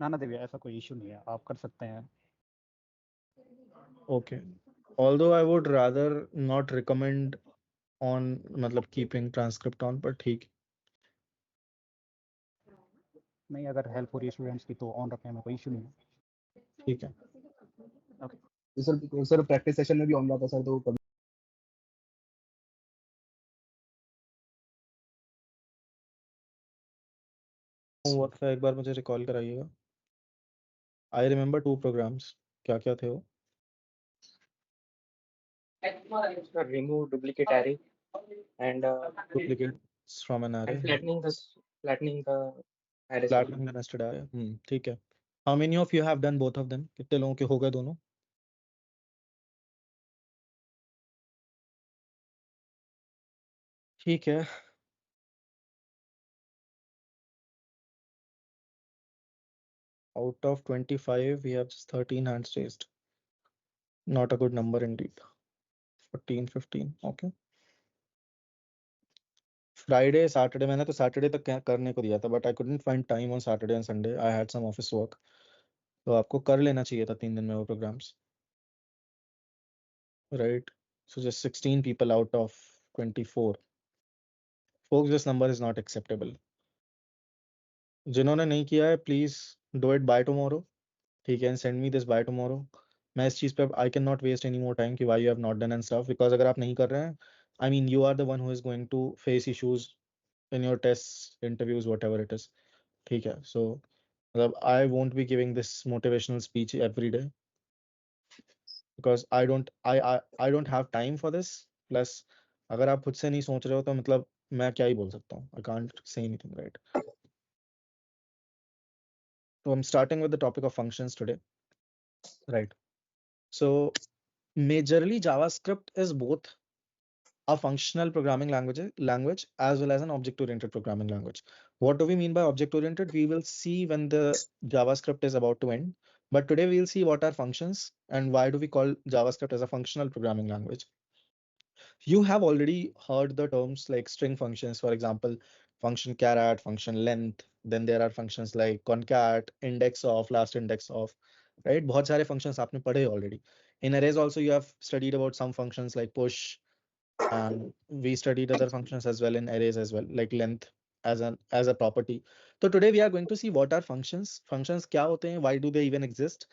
ना दिव्या, ऐसा कोई इशू नहीं है, आप कर सकते हैं। Okay. Although I would rather not recommend on मतलब keeping transcript on, but ठीक नहीं, अगर हेल्प हो रही है स्टूडेंट्स की तो ऑन रखने में कोई इशू नहीं है। ठीक है। ओके। तो सर प्रैक्टिस सेशन में भी ऑन रहा था सर, तो कभी होमवर्क था, एक बार मुझे रिकॉल कराइएगा। आई रिमेम्बर 2 प्रोग्राम्स, क्या क्या थे वो? remove duplicate array and Duplicates from an array. flattening the array. Flattening the nested array. ठीक है। How many of you have done both of them? कितने लोगों के हो गए दोनों? ठीक है। Out of 25, we have just 13 hands raised. Not a good number indeed. 14, 15. Okay. Friday Saturday मैंने तो सैटरडे तक करने को दिया था, but I couldn't find time on Saturday and Sunday. I had some office work. तो आपको कर लेना चाहिए था 3 दिन में वो programs, right? So just 16 people out of 24. Folks, this number is not acceptable. जिन्होंने नहीं किया है please do it by tomorrow, ठीक है, and send me this by tomorrow. मैं इस चीज पे I can not waste any more time कि why you have not done and stuff, because अगर आप नहीं कर रहे हैं, I mean you are the one who is going to face issues in your tests, interviews, whatever it is. ठीक है, so मतलब I won't be giving this motivational speech every day because I don't have time for this. Plus अगर आप खुद से नहीं सोच रहे हो तो मतलब मैं क्या ही बोल सकता हूँ? I can't say anything, right? So I'm starting with the topic of functions today, right? So majorly JavaScript is both a functional programming language as well as an object-oriented programming language. What do we mean by object-oriented? We will see when the JavaScript is about to end. But today we'll see what are functions and why do we call JavaScript as a functional programming language. You have already heard the terms like string functions, for example, function char, function length. Then there are functions like concat, index of, last index of, right? बहुत सारे functions आपने पढ़े already. In arrays also you have studied about some functions like push, and we studied other functions as well in arrays as well, like length as a property. So today we are going to see what are functions. Functions क्या होते हैं, why do they even exist,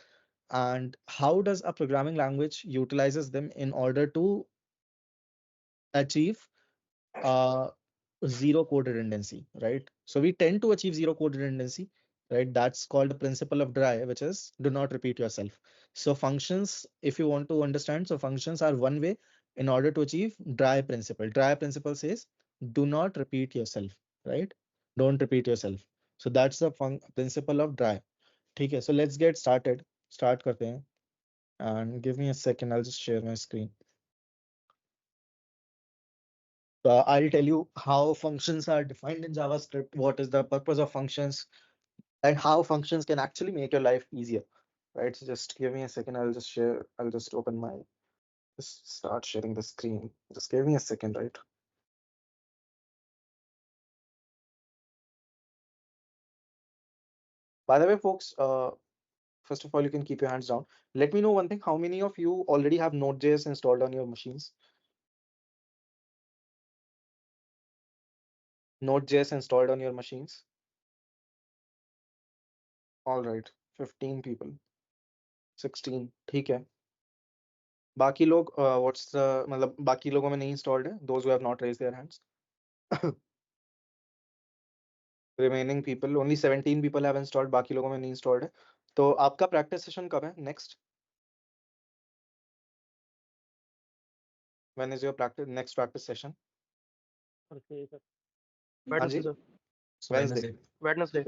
and how does a programming language utilizes them in order to achieve zero code redundancy, right? So we tend to achieve zero code redundancy, right? That's called the principle of dry, which is do not repeat yourself. So functions, if you want to understand, so functions are one way in order to achieve dry principle. Dry principle says do not repeat yourself, right? Don't repeat yourself. So that's the principle of dry. Okay, so let's get started. Start karte hain. And give me a second, I'll just share my screen. I'll tell you how functions are defined in JavaScript, what is the purpose of functions, and how functions can actually make your life easier, right? So just give me a second. I'll just open my, just start sharing the screen. Just give me a second, right? By the way, folks, first of all, you can keep your hands down. Let me know one thing. How many of you already have Node.js installed on your machines? Node.js installed on your machines? All right, 15 people, 16, ठीक है। बाकी लोग what's मतलब बाकी लोगों में नहीं installed है, those who have not raised their hands. Remaining people, only 17 people have installed, बाकी लोगों में नहीं इंस्टॉल्ड है। तो आपका प्रैक्टिस सेशन कब है next? When is your practice next practice session? हाँ जी, वेडनेसडे।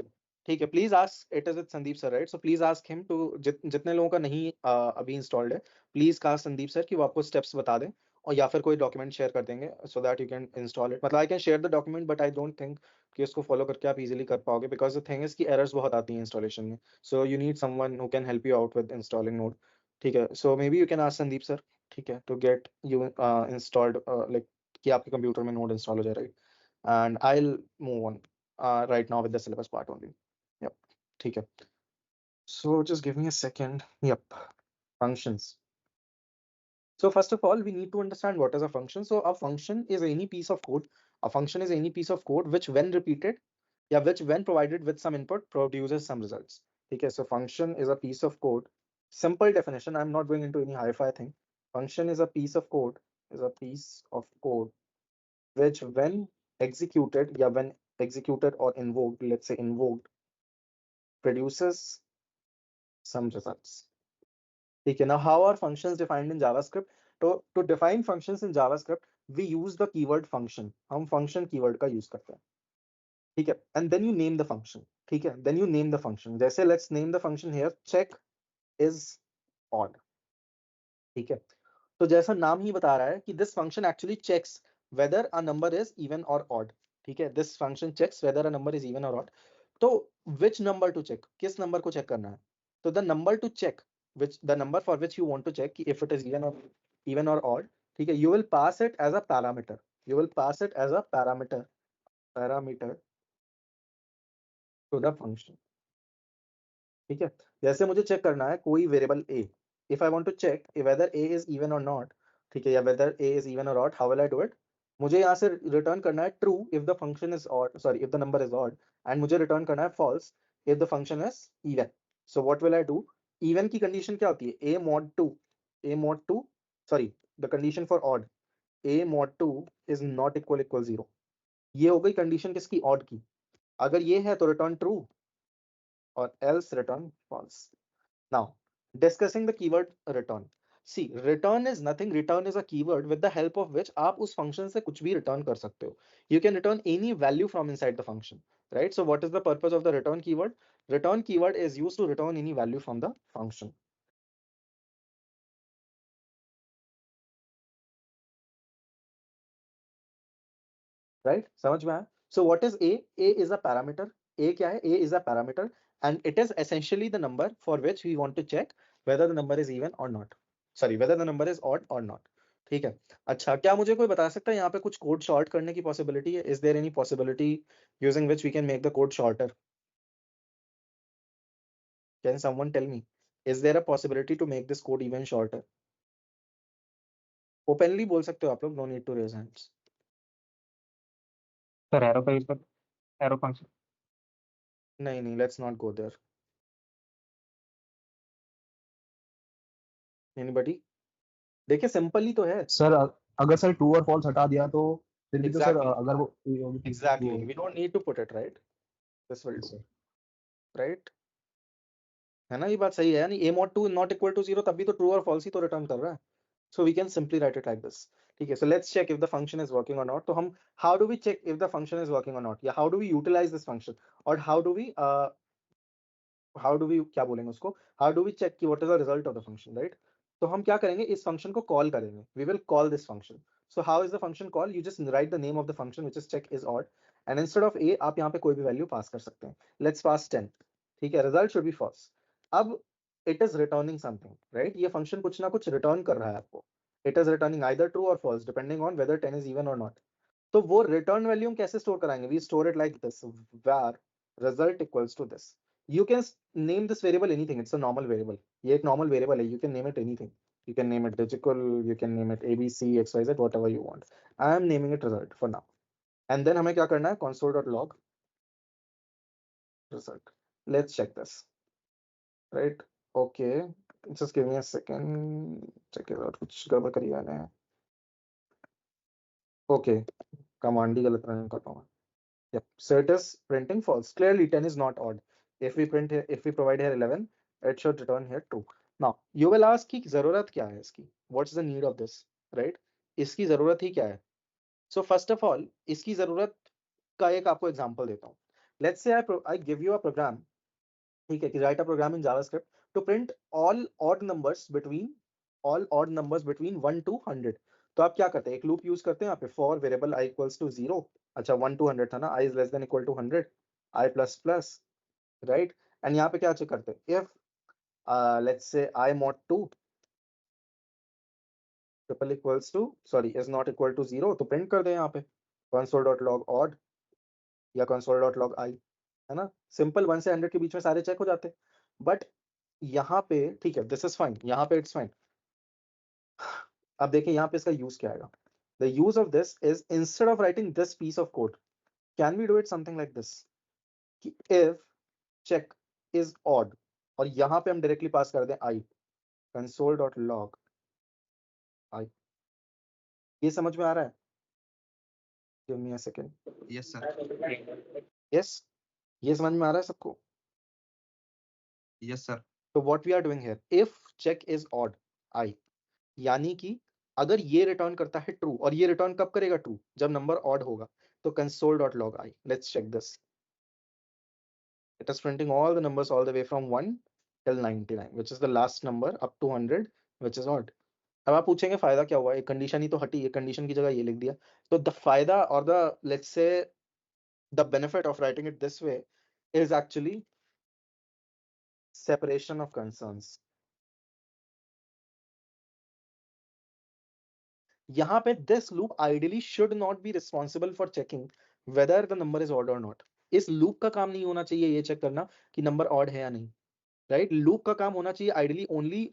ठीक है, please ask, it is with Sandeep sir, right? So please ask him to, जितने लोगों का नहीं अभी इंस्टॉल्ड है, प्लीज कहा संदीप सर कि वो आपको स्टेप्स बता दें, और या फिर कोई डॉक्यूमेंट शेयर कर देंगे so that you can install it. मतलब I can share the document but I don't think कि उसको फॉलो करके आप इजीली कर पाओगे, बिकॉज द थिंग इज कि एरर्स बहुत आती हैं इंस्टॉलेशन में। So you need someone who can help you out with installing node, ठीक है? So maybe you can ask Sandeep sir, ठीक है, to get you installed, like कि आपके कंप्यूटर में नोड इंस्टॉल हो जाए, right? And I will move on right now with the syllabus part only. ठीक है, So just give me a second. Yep, functions. So first of all, we need to understand what is a function. So a function is any piece of code. A function is any piece of code which, when repeated, yeah, which when provided with some input produces some results. Okay, so function is a piece of code. Simple definition. I'm not going into any hi-fi thing. Function is a piece of code. Is a piece of code which, when executed, yeah, when executed or invoked, let's say invoked, produces some results. Okay, now how are functions defined in JavaScript? To define functions in JavaScript, we use the keyword function. हम function keyword का use करते हैं. ठीक है, and then you name the function. ठीक है, then you name the function. जैसे let's name the function here check is odd. ठीक है, तो जैसा नाम ही बता रहा है कि this function actually checks whether a number is even or odd. ठीक है, this function checks whether a number is even or odd. तो which number to check? किस number को check करना है? तो the number to check, which the number for which you want to check if it is even or odd, ठीक है, you will pass it as a parameter. You will pass it as a parameter to the function. ठीक है, जैसे मुझे check करना है कोई variable a. If I want to check whether a is even or not, ठीक है, या whether a is even or odd, how will I do it? मुझे यहाँ से रिटर्न करना है true if the function is odd, sorry, if the number is odd, and मुझे return करना है false if the function is even. So what will I do? Even की condition क्या होती है? a mod 2, sorry, the condition for odd, a mod 2 is not equal 0. ये हो गई कंडीशन किसकी? odd की. अगर ये है तो return true or else return false. Now, discussing the keyword return. See, return is nothing. Return is a keyword with the help of which आप उस function से कुछ भी return कर सकते हो. You can return any value from inside the function, right? So what is the purpose of the return keyword? Return keyword is used to return any value from the function. Right? समझ में आया? So what is A? A is a parameter. A क्या है? A is a parameter and it is essentially the number for which we want to check whether the number is even or not. Sorry, whether the number is odd or not. ठीक है, अच्छा, क्या मुझे कोई बता सकता है यहाँ पे कुछ कोड शॉर्ट करने की पॉसिबिलिटी है? Is there any possibility using which we can make the code shorter? Can someone tell me? Is there a possibility to make this code even shorter? Openly बोल सकते हो आप लोग, no need to raise hands. Sir arrow का use कर, arrow function. नहीं, let's not go there. Anybody? देखिए simple ही तो है. सर अगर सर ट्रू और फॉल्स हटा दिया तो फिर भी तो सर Exactly. अगर वो Exactly. We don't need to put it, right? This will do, right? है ना, ये बात सही है. यानी a mod 2 not equal to 0 तब भी तो true और false ही तो return कर रहा है. So we can simply write it like this. ठीक है, so let's check if the function is working or not. तो हम how do we check if the function is working or not? या how do we utilize this function? और how do we क्या बोलेंगे उसको? How do we check कि what is the result of the function, right? तो हम क्या करेंगे? इस function को call करेंगे. We will call this function. So how is the function called? You just write the name of the function which is check is odd, and instead of a आप यहाँ पे कोई भी value pass कर सकते हैं. Let's pass 10. ठीक है, result should be false. अब it is returning something, right? ये function कुछ ना कुछ return कर रहा है आपको. It is returning either true or false depending on whether 10 is even or not. तो वो return value हम कैसे store कराएंगे? We store it like this, var result equals to this. You can name this variable anything. It's a normal variable. ये एक normal variable है. You can name it anything. You can name it digital, you can name it ABC, XYZ, whatever you want. I am naming it result for now. And then हमें क्या करना है? console.log result. Let's check this. Right? Okay. Just give me a second. Check it out. कुछ गड़बड़ करी मैंने. Okay. Command ही गलत run कर रहा हूँ. Yep. So it is printing false. Clearly 10 is not odd. If we print here, if we provide here 11, it should return here 2. Now you will ask कि जरूरत क्या है इसकी? What's the need of this? Right? इसकी जरूरत ही क्या है? So first of all, इसकी जरूरत का एक आपको एग्जांपल देता हूँ. Let's say I give you a program. ठीक है, कि write a program in JavaScript to print all odd numbers between 1 to 100. तो आप क्या करते हैं? एक लूप यूज करते हैं यहाँ पे for variable i equals to 0. अच्छा 1 to 100 था ना, i is less than equal to 100, i plus plus, right? and यहाँ पे क्या चेक करते हैं? if let's say I mod 2 triple equals to sorry is not equal to 0, तो print कर दे यहाँ पे console.log odd या console.log i, है ना? सिंपल 1 से 100 के बीच में सारे चेक हो जाते. बट यहाँ पे ठीक है, दिस इज फाइन, यहाँ पे इट्स फाइन। अब देखिए यहाँ पे इसका यूज क्या आएगा। The use of this is instead of writing this piece of code can we do it something like this कि इफ चेक इज ऑड, और यहाँ पे हम डायरेक्टली पास कर दें आई console.log आई। ये समझ में आ रहा है? Give me a second. Yes sir, yes, ये समझ में आ रहा है सबको? यस सर, तो what we are doing here, if check is odd I, यानी कि अगर ये रिटर्न करता है ट्रू, और ये रिटर्न कब करेगा ट्रू, जब नंबर ऑड होगा, तो console.log i, let's check this, it is printing all the numbers all the way from 1 till 99 which is the last number up to 100 which is odd. अब आप पूछेंगे फायदा क्या हुआ, एक कंडीशन ही तो हटी, एक कंडीशन की जगह ये लिख दिया। तो द फायदा और the let's say the benefit of writing it this way is actually separation of concerns. यहाँ पे this loop ideally should not be responsible for checking whether the number is odd or not. इस loop का काम नहीं होना चाहिए ये check करना कि नंबर ऑड है या नहीं, राइट? लूप का काम होना चाहिए ideally only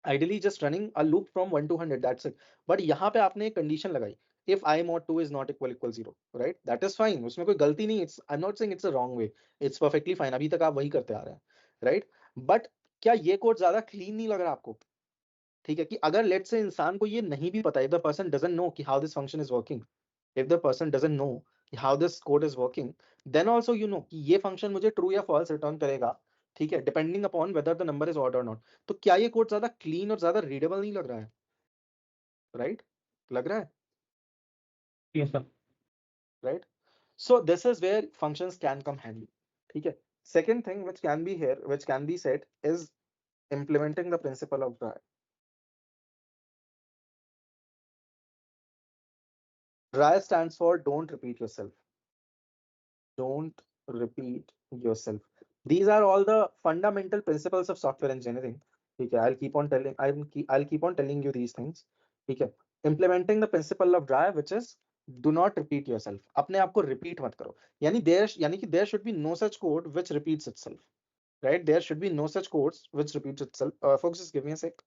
ideally just running a loop from 1 to 100, that's it. But यहाँ पे आपने एक कंडीशन लगाई, if I mod 2 is not equal 0, right? That is fine, उसमें कोई गलती नहीं, it's I'm not saying it's a wrong way, it's perfectly fine, अभी तक आप वही करते आ रहे हैं, right? But क्या ये कोड ज्यादा क्लीन नहीं लग रहा आपको? ठीक है, कि अगर लेट से इंसान को ये नहीं भी पता, if the person doesn't know कि how this function is working, if the person doesn't know how this code is working, then also you know कि ये फंक्शन मुझे ट्रू या फॉल्स रिटर्न करेगा, ठीक है, depending upon whether the number is odd और not. तो क्या ये कोड ज्यादा क्लीन और ज्यादा रीडेबल नहीं लग रहा है? राइट, लग रहा है, yes sir. Right? So this is where functions can come handy, ठीक है। Second thing which can be here, which can be said is implementing the principle of dry. Dry stands for don't repeat yourself. Don't repeat yourself. These are all the fundamental principles of software engineering. Okay, I'll keep on telling you these things. Okay, implementing the principle of dry, which is do not repeat yourself. अपने आप को repeat मत करो, यानी कि there should be no such code which repeats itself, right? There should be no such codes which repeats itself. Folks, just give me a sec.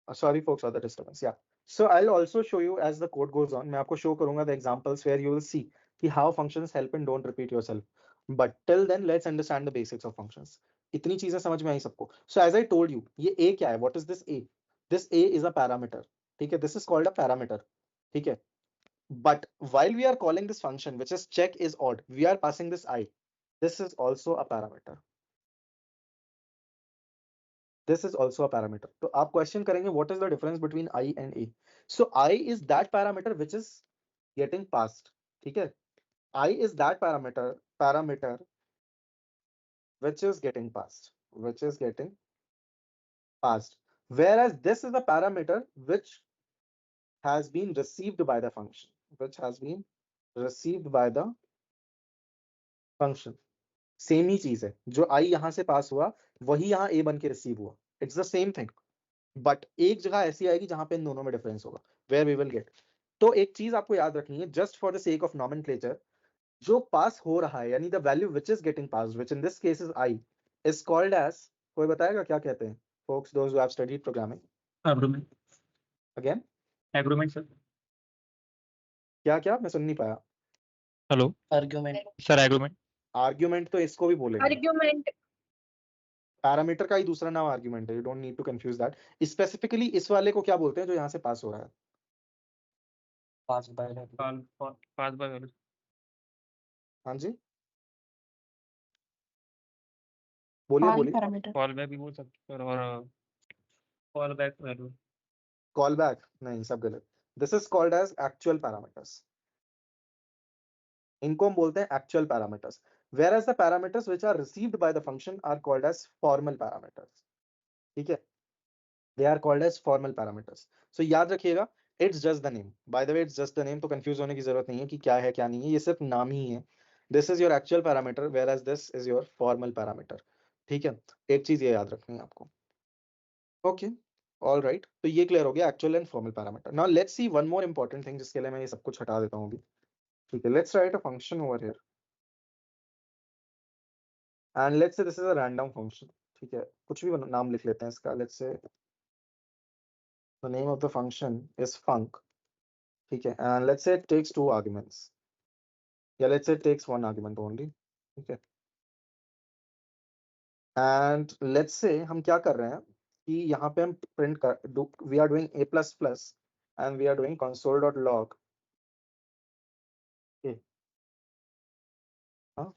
Sorry folks for the disturbance. Yeah, so I'll also show you as the code goes on. मैं आपको show करूंगा the examples where you will see कि how functions help and don't repeat yourself. But till then let's understand the basics of functions. इतनी चीजें समझ में आई सबको? So as I told you, ये a क्या है? What is this a? This a is a parameter. ठीक है, this is called a parameter. ठीक है, but while we are calling this function which is check is odd, we are passing this I. This is also a parameter. This is also a parameter. तो आप question करेंगे what is the difference between I and A? So I is that parameter which is getting passed. ठीक है, I is that parameter which is getting passed, whereas this is the parameter which has been received by the function, same ही चीज है, जो I यहां से पास हुआ वही यहां A बन के रिसीव हुआ, it's the same thing, but एक जगह ऐसी आएगी जहां पे इन दोनों में डिफरेंस होगा, वेयर वी विल गेट। तो एक चीज आपको याद रखनी है, just for the sake of nomenclature, जो पास हो रहा है यानी the value which is getting passed, which in this case is I, is called as, कोई बताएगा क्या कहते हैं folks, those who have studied programming? Argument. Again? Argument sir. क्या मैं सुन नहीं पाया। Hello. Argument. Sir, argument. Argument तो इसको भी बोलेंगे, आर्ग्यूमेंट पैरामीटर का ही दूसरा नाम आर्ग्यूमेंट है, you don't need to confuse that. Specifically इस वाले को क्या बोलते हैं जो यहाँ से पास हो रहा है? Pass by value. Pass by value. हाँ जी बोलिए बोलिए। पैरामीटर कॉल बैक भी बोल सकते हैं और call back value. Call back नहीं, सब गलत। This is called as actual parameters, इनको हम बोलते हैं actual parameters. whereas the parameters which are received by the function are called as formal parameters, ठीक है, they are called as formal parameters। so याद रखिएगा, it's just the name, by the way it's just the name, तो confuse होने की जरूरत नहीं है कि क्या है क्या नहीं है, ये सिर्फ नाम ही है। this is your actual parameter whereas this is your formal parameter, ठीक है, एक चीज ये याद रखनी है आपको। ओके ऑल राइट, तो ये क्लियर हो गया actual and formal parameter. Now let's see one more important thing, जिसके लिए मैं ये सब कुछ हटा देता हूँ अभी, ठीक है। Let's write a function over here and let's say this is a random function, ठीक है, कुछ भी नाम लिख लेते हैं इसका। let's say the name of the function is func, ठीक है, and let's say it takes 2 arguments, या let's say it takes 1 argument only, ठीक है। and let's say हम क्या कर रहे हैं कि यहाँ पे हम प्रिंट कर we are doing a plus plus and we are doing console.log, okay, हाँ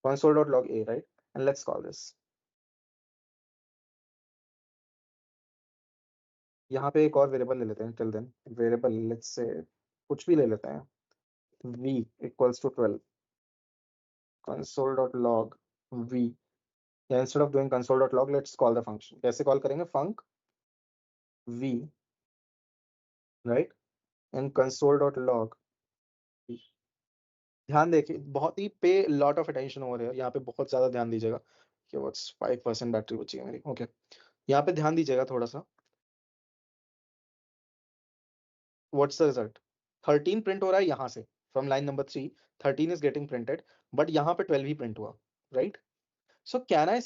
console.log a, right, and let's call this, यहाँ पे एक और वेरिएबल ले लेते हैं till then, variable let's say कुछ भी ले लेते हैं, v equals to 12 console.log v, या instead of doing console.log let's call the function। कैसे कॉल करेंगे? func v, right, and console.log v। ध्यान देखिए, बहुत ही पे lot of attention over here, यहाँ पे बहुत ज्यादा ध्यान दीजिएगा कि व्हाट्स 5% बैटरी बची है मेरी, ओके यहाँ पे ध्यान दीजिएगा थोड़ा सा। What's the result? 13 प्रिंट हो रहा है यहाँ से, from line number 3 13 is getting printed, but यहाँ पे 12 ही प्रिंट हुआ, right. So can I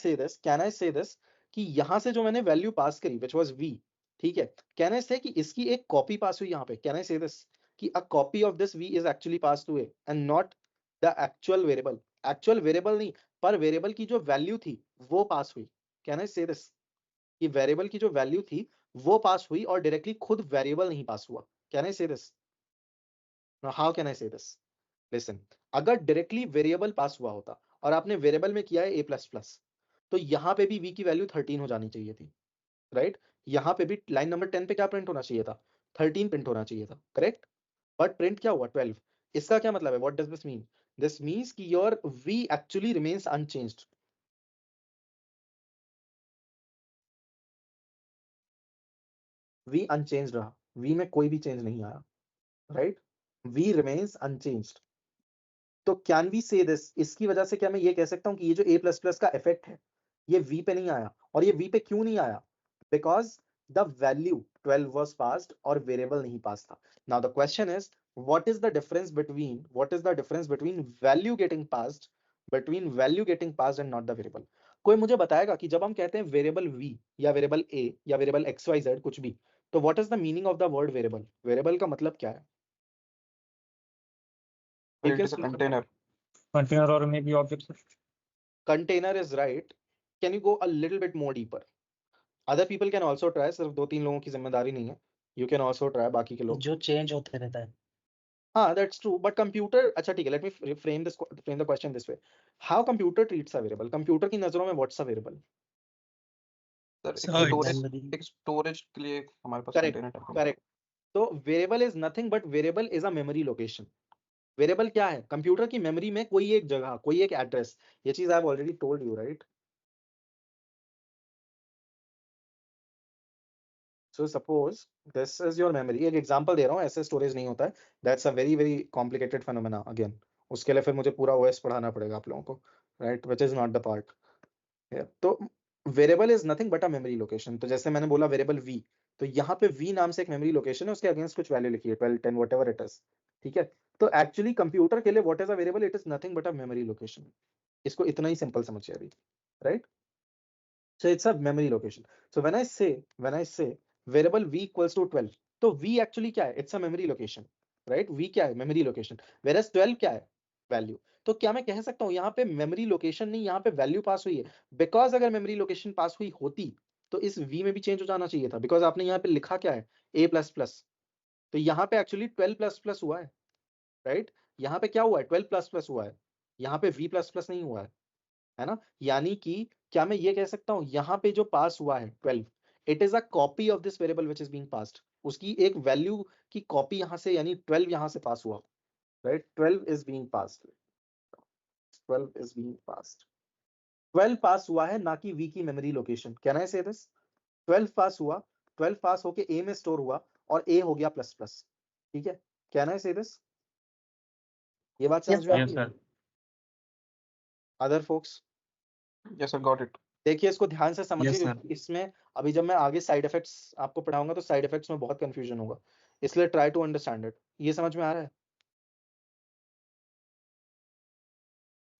say this कि यहाँ से जो मैंने वैल्यू पास करी विच वाज v, ठीक है, कैन आई से कि इसकी एक कॉपी पास हुई यहाँ पे? कैन आई से दिस कि a copy of this v is actually pass to a and not the actual variable? Actual variable नहीं, पर वेरिएबल की जो वैल्यू थी वो पास हुई। कैन आई से दिस कि वेरिएबल की जो वैल्यू थी वो पास हुई और डायरेक्टली खुद वेरिएबल नहीं पास हुआ? Can I say this? How can I say this? Listen, अगर डायरेक्टली वेरिएबल पास हुआ होता और आपने वेरिएबल में किया है a++, तो यहाँ पे भी v की वैल्यू 13 हो जानी चाहिए थी, राइट। यहाँ पे भी लाइन नंबर 10 पे क्या प्रिंट होना चाहिए था? 13 प्रिंट होना चाहिए था, करेक्ट, बट प्रिंट क्या हुआ? 12। इसका क्या मतलब है? What does this mean? This means कि your v actually remains unchanged. v unchanged रहा, v में कोई भी चेंज नहीं आया, राइट, v रिमेन्स अनचेंज्ड। तो कैन वी से दिस, इसकी वजह से क्या मैं ये कह सकता हूं कि ये जो a++ का इफेक्ट है ये v पे नहीं आया? और ये v पे क्यों नहीं आया? Because the value 12 was passed और वेरिएबल नहीं पास था। Now the question is what is the difference between value getting passed and not the variable? कोई मुझे बताएगा कि जब हम कहते हैं वेरिएबल v या वेरिएबल a या वेरिएबल xyz कुछ भी, तो what is the meaning of the word variable? Variable का मतलब क्या है? It is a container. Container or maybe object. Container is right. Can you go a little bit more deeper? Other people can also try, सिर्फ 2-3 लोगों की जिम्मेदारी नहीं है, you can also try, बाकी के लोग। जो चेंज होते रहता है। हाँ that's true, but computer, अच्छा ठीक है, let me frame the question this way. How computer treats a variable? Computer की नजरों में what's a variable? Sir, Memory. एक storage के लिए हमारे पास Correct, container type correct. तो variable is nothing but variable is a memory location. Variable क्या है? कंप्यूटर की मेमोरी में कोई एक जगह, कोई एक एड्रेस, ये चीज I have already told you, right. So suppose this is your memory, एक एग्जांपल दे रहा हूँ, ऐसे स्टोरेज नहीं होता है, that's a very very complicated phenomena again, उसके लिए फिर मुझे पूरा ओएस पढ़ाना पड़ेगा आप लोगों को, right, which is not the part. तो variable is nothing but a memory location. तो जैसे मैंने बोला वेरिएबल v, तो यहाँ पे v नाम से एक मेमोरी लोकेशन है, उसके अगेंस्ट कुछ वैल्यू लिखी है 12, 10 व्हाटएवर इट इज, ठीक है। तो एक्चुअली कंप्यूटर के लिए what is a variable? It is nothing but a memory location. इसको इतना ही सिंपल समझिए अभी, right. So it's a memory location. So when I से वेरिएबल v इक्वल्स टू 12, तो v एक्चुअली क्या है? It's a memory location, right. v क्या है? Memory location. वेयरएज 12 क्या है? वैल्यू। तो क्या मैं कह सकता हूँ यहाँ पे मेमोरी लोकेशन नहीं, यहाँ पे वैल्यू पास हुई है? बिकॉज अगर मेमोरी लोकेशन पास हुई होती तो इस v में भी चेंज हो जाना चाहिए था, बिकॉज आपने यहाँ पे लिखा क्या है, a++, तो यहाँ पे एक्चुअली 12++ हुआ है, राइट? यहाँ पे क्या हुआ है, 12++ हुआ है, यहाँ पे v++ नहीं हुआ है ना? यानी कि क्या मैं ये कह सकता हूँ यहाँ पे जो पास हुआ है 12, it is a copy of this variable which is being passed, उसकी एक वैल्यू की कॉपी यहाँ से, यानी 12 यहाँ से पास हुआ, right? 12 is being passed, 12 is being passed, 12 पास हुआ है, ना कि v की memory location. Can I say this? 12 पास हुआ, 12 पास होके a में स्टोर हुआ और a हो गया प्लस प्लस, ठीक है? Can I say this? ये बात समझ में Yes, आती है? sir. Other folks Yes, sir, got it. देखिए, इसको ध्यान से समझिए, Yes, sir. क्योंकि इसमें अभी जब मैं आगे साइड इफेक्ट्स आपको पढ़ाऊंगा तो साइड इफेक्ट्स में बहुत कंफ्यूजन होगा, इसलिए ट्राई टू अंडरस्टैंड इट। ये समझ में आ रहा है?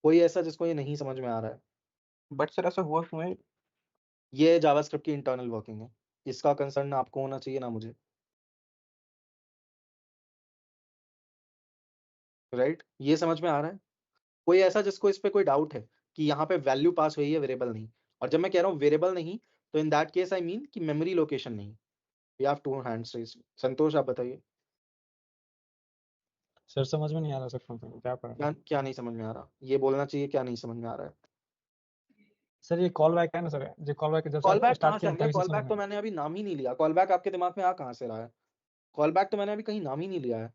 कोई ऐसा जिसको ये नहीं समझ में आ रहा है? But sir, ऐसा हुआ क्यों है? ये जावास्क्रिप्ट की इंटरनल वर्किंग है, इसका कंसर्न ना आपको होना चाहिए ना मुझे, राइट? ये समझ में आ रहा है? कोई ऐसा जिसको इस पे कोई डाउट है कि यहाँ पे वैल्यू पास हुई है, वेरिएबल नहीं? और जब मैं कह रहा हूँ वेरिएबल नहीं, तो in that case I mean कि मेमोरी लोकेशन नहीं। We have two hands raised. Santosh, आप बताइए, सर समझ में नहीं आ रहा सर फंक्शन क्या पढ़ा। क्या क्या नहीं समझ में आ रहा? ये बोलना चाहिए क्या नहीं समझ में आ रहा है। सर ये कॉल बैक है ना सर, जो कॉल बैक जब कॉल बैक कहाँ स्टार्ट से आ किया गया? तभी से कॉल समझ बैक में तो आया। मैंने अभी नाम ही नहीं लिया। कॉल बैक आपके दिमाग में आ कहाँ से रहा है? कॉल बैक तो मैंने अभी कहीं नाम ही नहीं लिया है।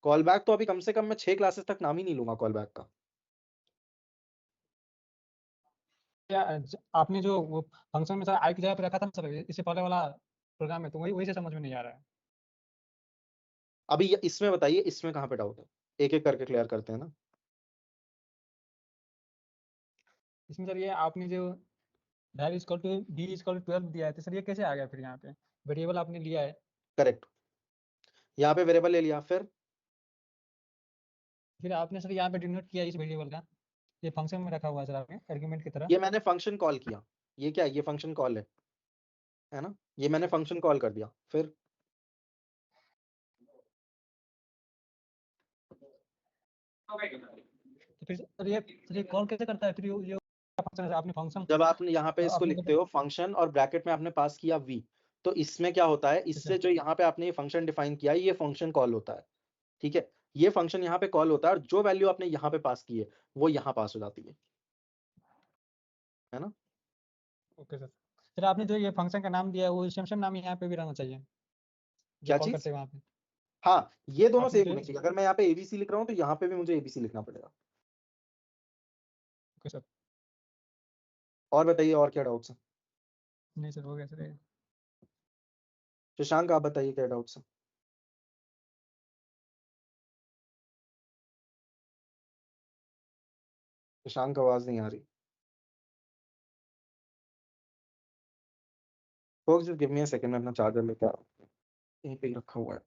कॉल बैक तो अभी कम से कम मैं 6 क्लासेस तक नाम ही नहीं लूंगा कॉल बैक का। आपने जो वो फंक्शन में सर आई की जगह पे रखा था ना सर, इससे पहले वाला प्रोग्राम में, तो वही वही से समझ में नहीं आ रहा है। अभी इसमें बताइए, इसमें कहाँ पे डाउट है? एक एक करके क्लियर करते हैं ना। इसमें सर ये आपने जो val is equal to d is equal to 12 दिया है, तो सर ये कैसे आ गया फिर यहाँ पे? वेरिएबल आपने लिया है, करेक्ट, यहाँ पे वेरिएबल ले लिया, फिर आपने सर यहाँ पे डिनोट किया इस वेरिएबल का, ये फंक्शन में रखा हुआ है सर आपने आर्गुमेंट की तरह। ये मैंने फंक्शन कॉल किया। ये क्या है? ये फंक्शन कॉल है ना? ये मैंने फंक्शन कॉल कर दिया, फिर तो फिर सर ये कॉल कैसे करता है फिर? ये फंक्शन है आपने फंक्शन जब आपने यहाँ पे इसको आपने लिखते हो फंक्शन और ब्रैकेट में आपने पास किया v, तो इसमें क्या होता है, इससे जो यहाँ पे आपने ये फंक्शन डिफाइन किया है, ये फंक्शन कॉल होता है, ठीक है? ये फंक्शन यहाँ पे कॉल होता है और जो वैल्यू आपने यहाँ पे पास की है वो यहाँ पास हो जाती है ना? Okay sir. सर आपने जो ये फंक्शन का नाम दिया है वो सेम नाम यहाँ पे भी रहना चाहिए जो क्या कॉल चीज? करते हैं वहाँ पे। हाँ, ये दोनों आपने सेम जो होने चाहिए। अगर मैं यहाँ पे एबीसी लिख रहा हूँ तो यहाँ पे भी मुझे एबीसी लिखना पड़ेगा। Okay sir. और बताइए, और क्या डाउट्स है? नहीं सर, हो गया सर। शशांक, आप बताइए क्या डाउट्स है? शशांक, आवाज नहीं आ रही। folks, just give me a second, मैं अपना चार्जर लेके आ रहा हूँ, यहीं पे ही रखा हुआ है।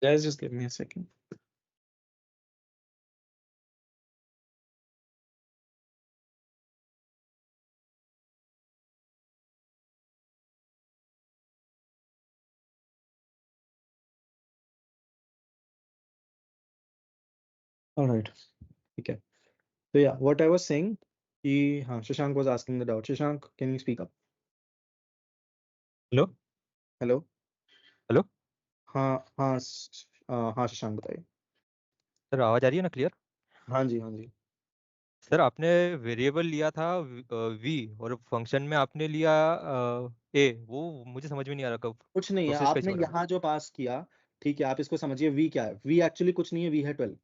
Guys, just give me a second. All right. Okay. So yeah, what I was saying, Shashank was asking the doubt. Shashank, can you speak up? Hello hello. Hello हाँ हाँ हाँ शशांक बताइए। सर, आवाज़ आ रही है ना क्लियर? हाँ जी हाँ जी। सर, आपने वेरिएबल लिया था वी, और फंक्शन में आपने लिया ए। वो मुझे समझ में नहीं आ रहा, कब कुछ नहीं है, प्रोसेस कैसे आपने हो रहा है? यहाँ जो पास किया, ठीक है, आप इसको समझिए वी क्या है। वी एक्चुअली कुछ नहीं है, वी है 12।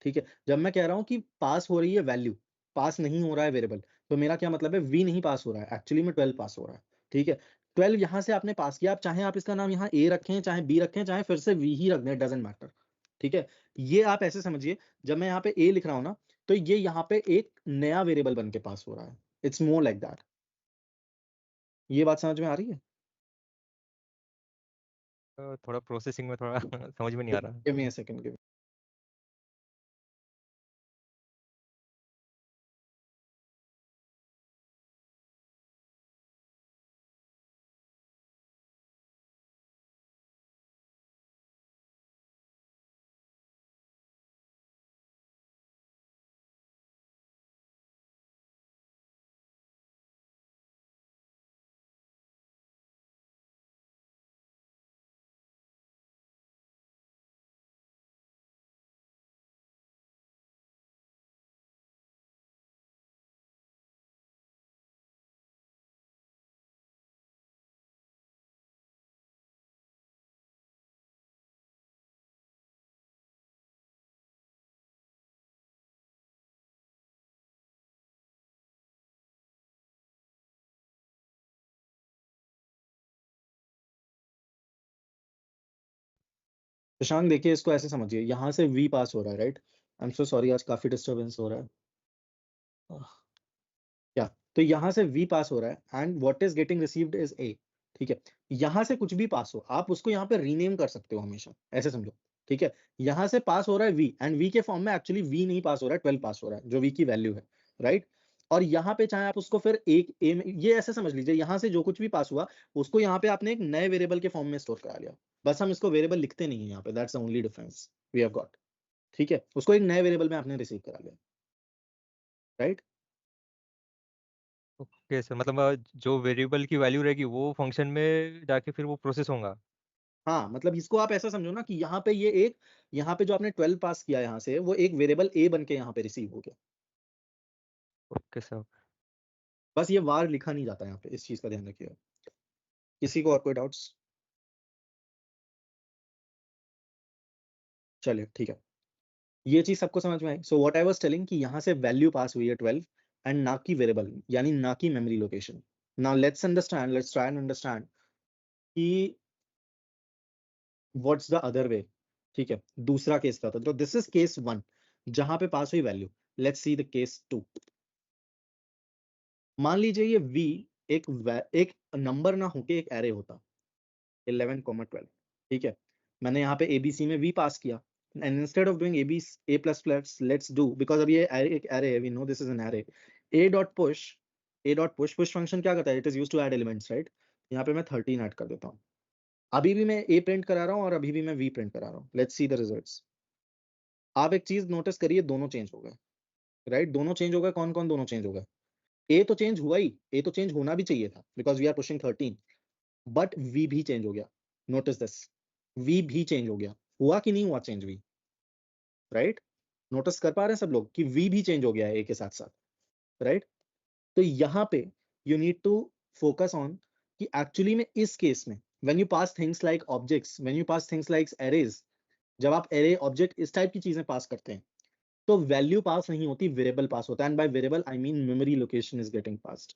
ठीक है, जब मैं कह रहा हूँ कि पास हो रही है वैल्यू, पास नहीं हो रहा है वेरिएबल, तो मेरा क्या मतलब है, वी नहीं पास हो रहा है, एक्चुअली में 12 पास हो रहा है। ठीक है, 12 यहाँ से आपने पास किया, आप चाहे आप इसका नाम यहाँ ए रखें, चाहे बी रखें, चाहे फिर से वी ही रख दें, डजेंट मैटर। ठीक है, ये आप ऐसे समझिए, जब मैं यहाँ पे ए लिख रहा हूँ ना, तो ये यहाँ पे एक नया वेरिएबल बन के पास हो रहा है। It's more like that. ये बात समझ में आ रही है? थोड़ा प्रोसेसिंग में थोड़ा समझ में नहीं आ रहा। Give me a second. Shashank देखिए, इसको ऐसे समझिए, यहाँ से वी पास हो रहा है, right. I am so sorry, आज काफी डिस्टरबेंस हो रहा है। क्या, तो यहाँ से वी पास हो रहा है and what is getting received is a. ठीक है, यहाँ से कुछ भी पास हो, आप उसको यहाँ पे रीनेम कर सकते हो हमेशा, ऐसे समझो। ठीक है, यहाँ से पास हो रहा है वी, एंड वी के फॉर्म में एक्चुअली वी नहीं पास हो रहा है, 12 पास हो रहा है, जो वी की वैल्यू है, राइट। और यहाँ पे चाहे आप उसको फिर एक ए में, ये ऐसे समझ लीजिए, यहाँ से जो कुछ भी पास हुआ, उसको यहाँ पे आपने एक नए वेरिएबल के फॉर्म में स्टोर करा लिया। बस हम इसको वेरिएबल लिखते नहीं है यहाँ पे, that's the only difference we have got. ठीक है, उसको एक नए वेरिएबल में आपने रिसीव करा लिया, राइट। ओके सर, मतलब जो वेरिएबल की वैल्यू रहेगी वो फंक्शन में जाके फिर वो प्रोसेस होगा। हाँ, मतलब इसको आप ऐसा समझो ना कि यहाँ पे ये एक, यहाँ पे जो आपने 12 पास किया यहाँ से, वो एक वेरिएबल ए बन के यहाँ पे रिसीव हो गया। Okay sir. बस ये वार लिखा नहीं जाता यहाँ पे, इस चीज का ध्यान रखिएगा। किसी को और कोई डाउट्स? चलिए ठीक है, ये चीज सबको समझ में आई। So what I was telling कि यहाँ से वैल्यू पास हुई है 12, एंड ना की वेरिएबल, यानी ना की memory location. Now let's understand, let's try and understand कि व्हाट्स द अदर वे। ठीक है, दूसरा केस क्या था, तो दिस इज केस 1 जहां पे पास हुई value. Let's see the case 2। मान लीजिए ये v एक नंबर ना होके एक एरे होता, 11, 12। ठीक है, मैंने यहाँ पे एबीसी में v पास किया, and instead of doing a plus plus, let's do, because अब ये एक एरे है, we know this is an array, a dot push function क्या करता है, it is used to add elements, right. यहाँ पे मैं 13 ऐड कर देता हूँ। अभी भी मैं a प्रिंट करा रहा हूँ और अभी भी मैं v प्रिंट करा रहा हूँ। Let's see the results. आप एक चीज नोटिस करिए, दोनों चेंज हो गए, राइट। दोनों चेंज हो गए, कौन कौन दोनों चेंज हो गए? ए तो चेंज हुआ ही, ए तो चेंज होना भी चाहिए था, because we are pushing 13, but v भी चेंज हो गया। नोटिस दिस, वी भी चेंज हो गया। हुआ कि नहीं हुआ चेंज वी, राइट। नोटिस कर पा रहे हैं सब लोग कि वी भी चेंज हो गया है ए के साथ साथ, राइट। तो यहाँ पे you need to focus on कि एक्चुअली में इस केस में when you pass things like objects, when you pass things like arrays, जब आप एरे ऑब्जेक्ट इस टाइप की चीजें पास करते हैं, तो वैल्यू पास नहीं होती, वेरिएबल पास होता है, and by variable I mean memory location is getting passed.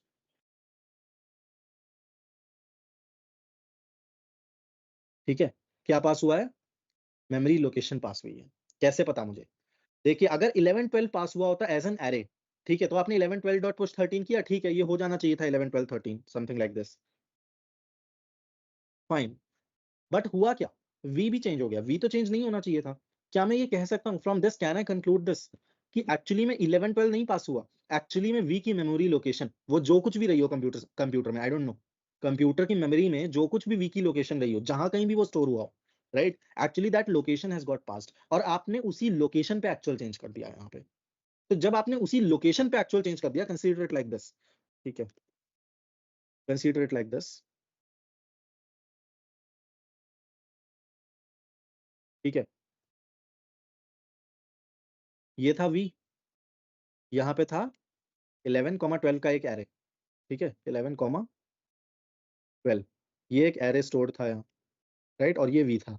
ठीक है, क्या पास हुआ है? मेमोरी लोकेशन पास हुई है। कैसे पता मुझे? देखिए, अगर 11, 12 पास हुआ होता एज एन एरे, ठीक है, तो आपने 11, 12 डॉट पुश 13 किया, ठीक है, ये हो जाना चाहिए था 11, 12, 13 something like this, fine. But हुआ क्या? वी भी चेंज हो गया, वी तो चेंज नहीं होना चाहिए था। क्या मैं ये कह सकता हूँ from this, can I conclude this कि एक्चुअली में 11, 12 नहीं पास हुआ, एक्चुअली में वी की मेमोरी लोकेशन, वो जो कुछ भी रही हो कंप्यूटर में, आई डोंट नो, कंप्यूटर की मेमोरी में जो कुछ भी वी की लोकेशन रही हो, जहां कहीं भी वो स्टोर हुआ हो, right, actually that location has got passed, और आपने उसी लोकेशन पे एक्चुअल चेंज कर दिया यहाँ पे। तो जब आपने उसी लोकेशन पे एक्चुअल चेंज कर दिया, कंसीडर इट लाइक दिस। ठीक है, कंसीडर इट लाइक दिस। ठीक है, ये था v, यहाँ पे था 11,12 का एक एरे, ठीक है, 11,12, ये एक एरे स्टोर था यहाँ, राइट, और ये v था।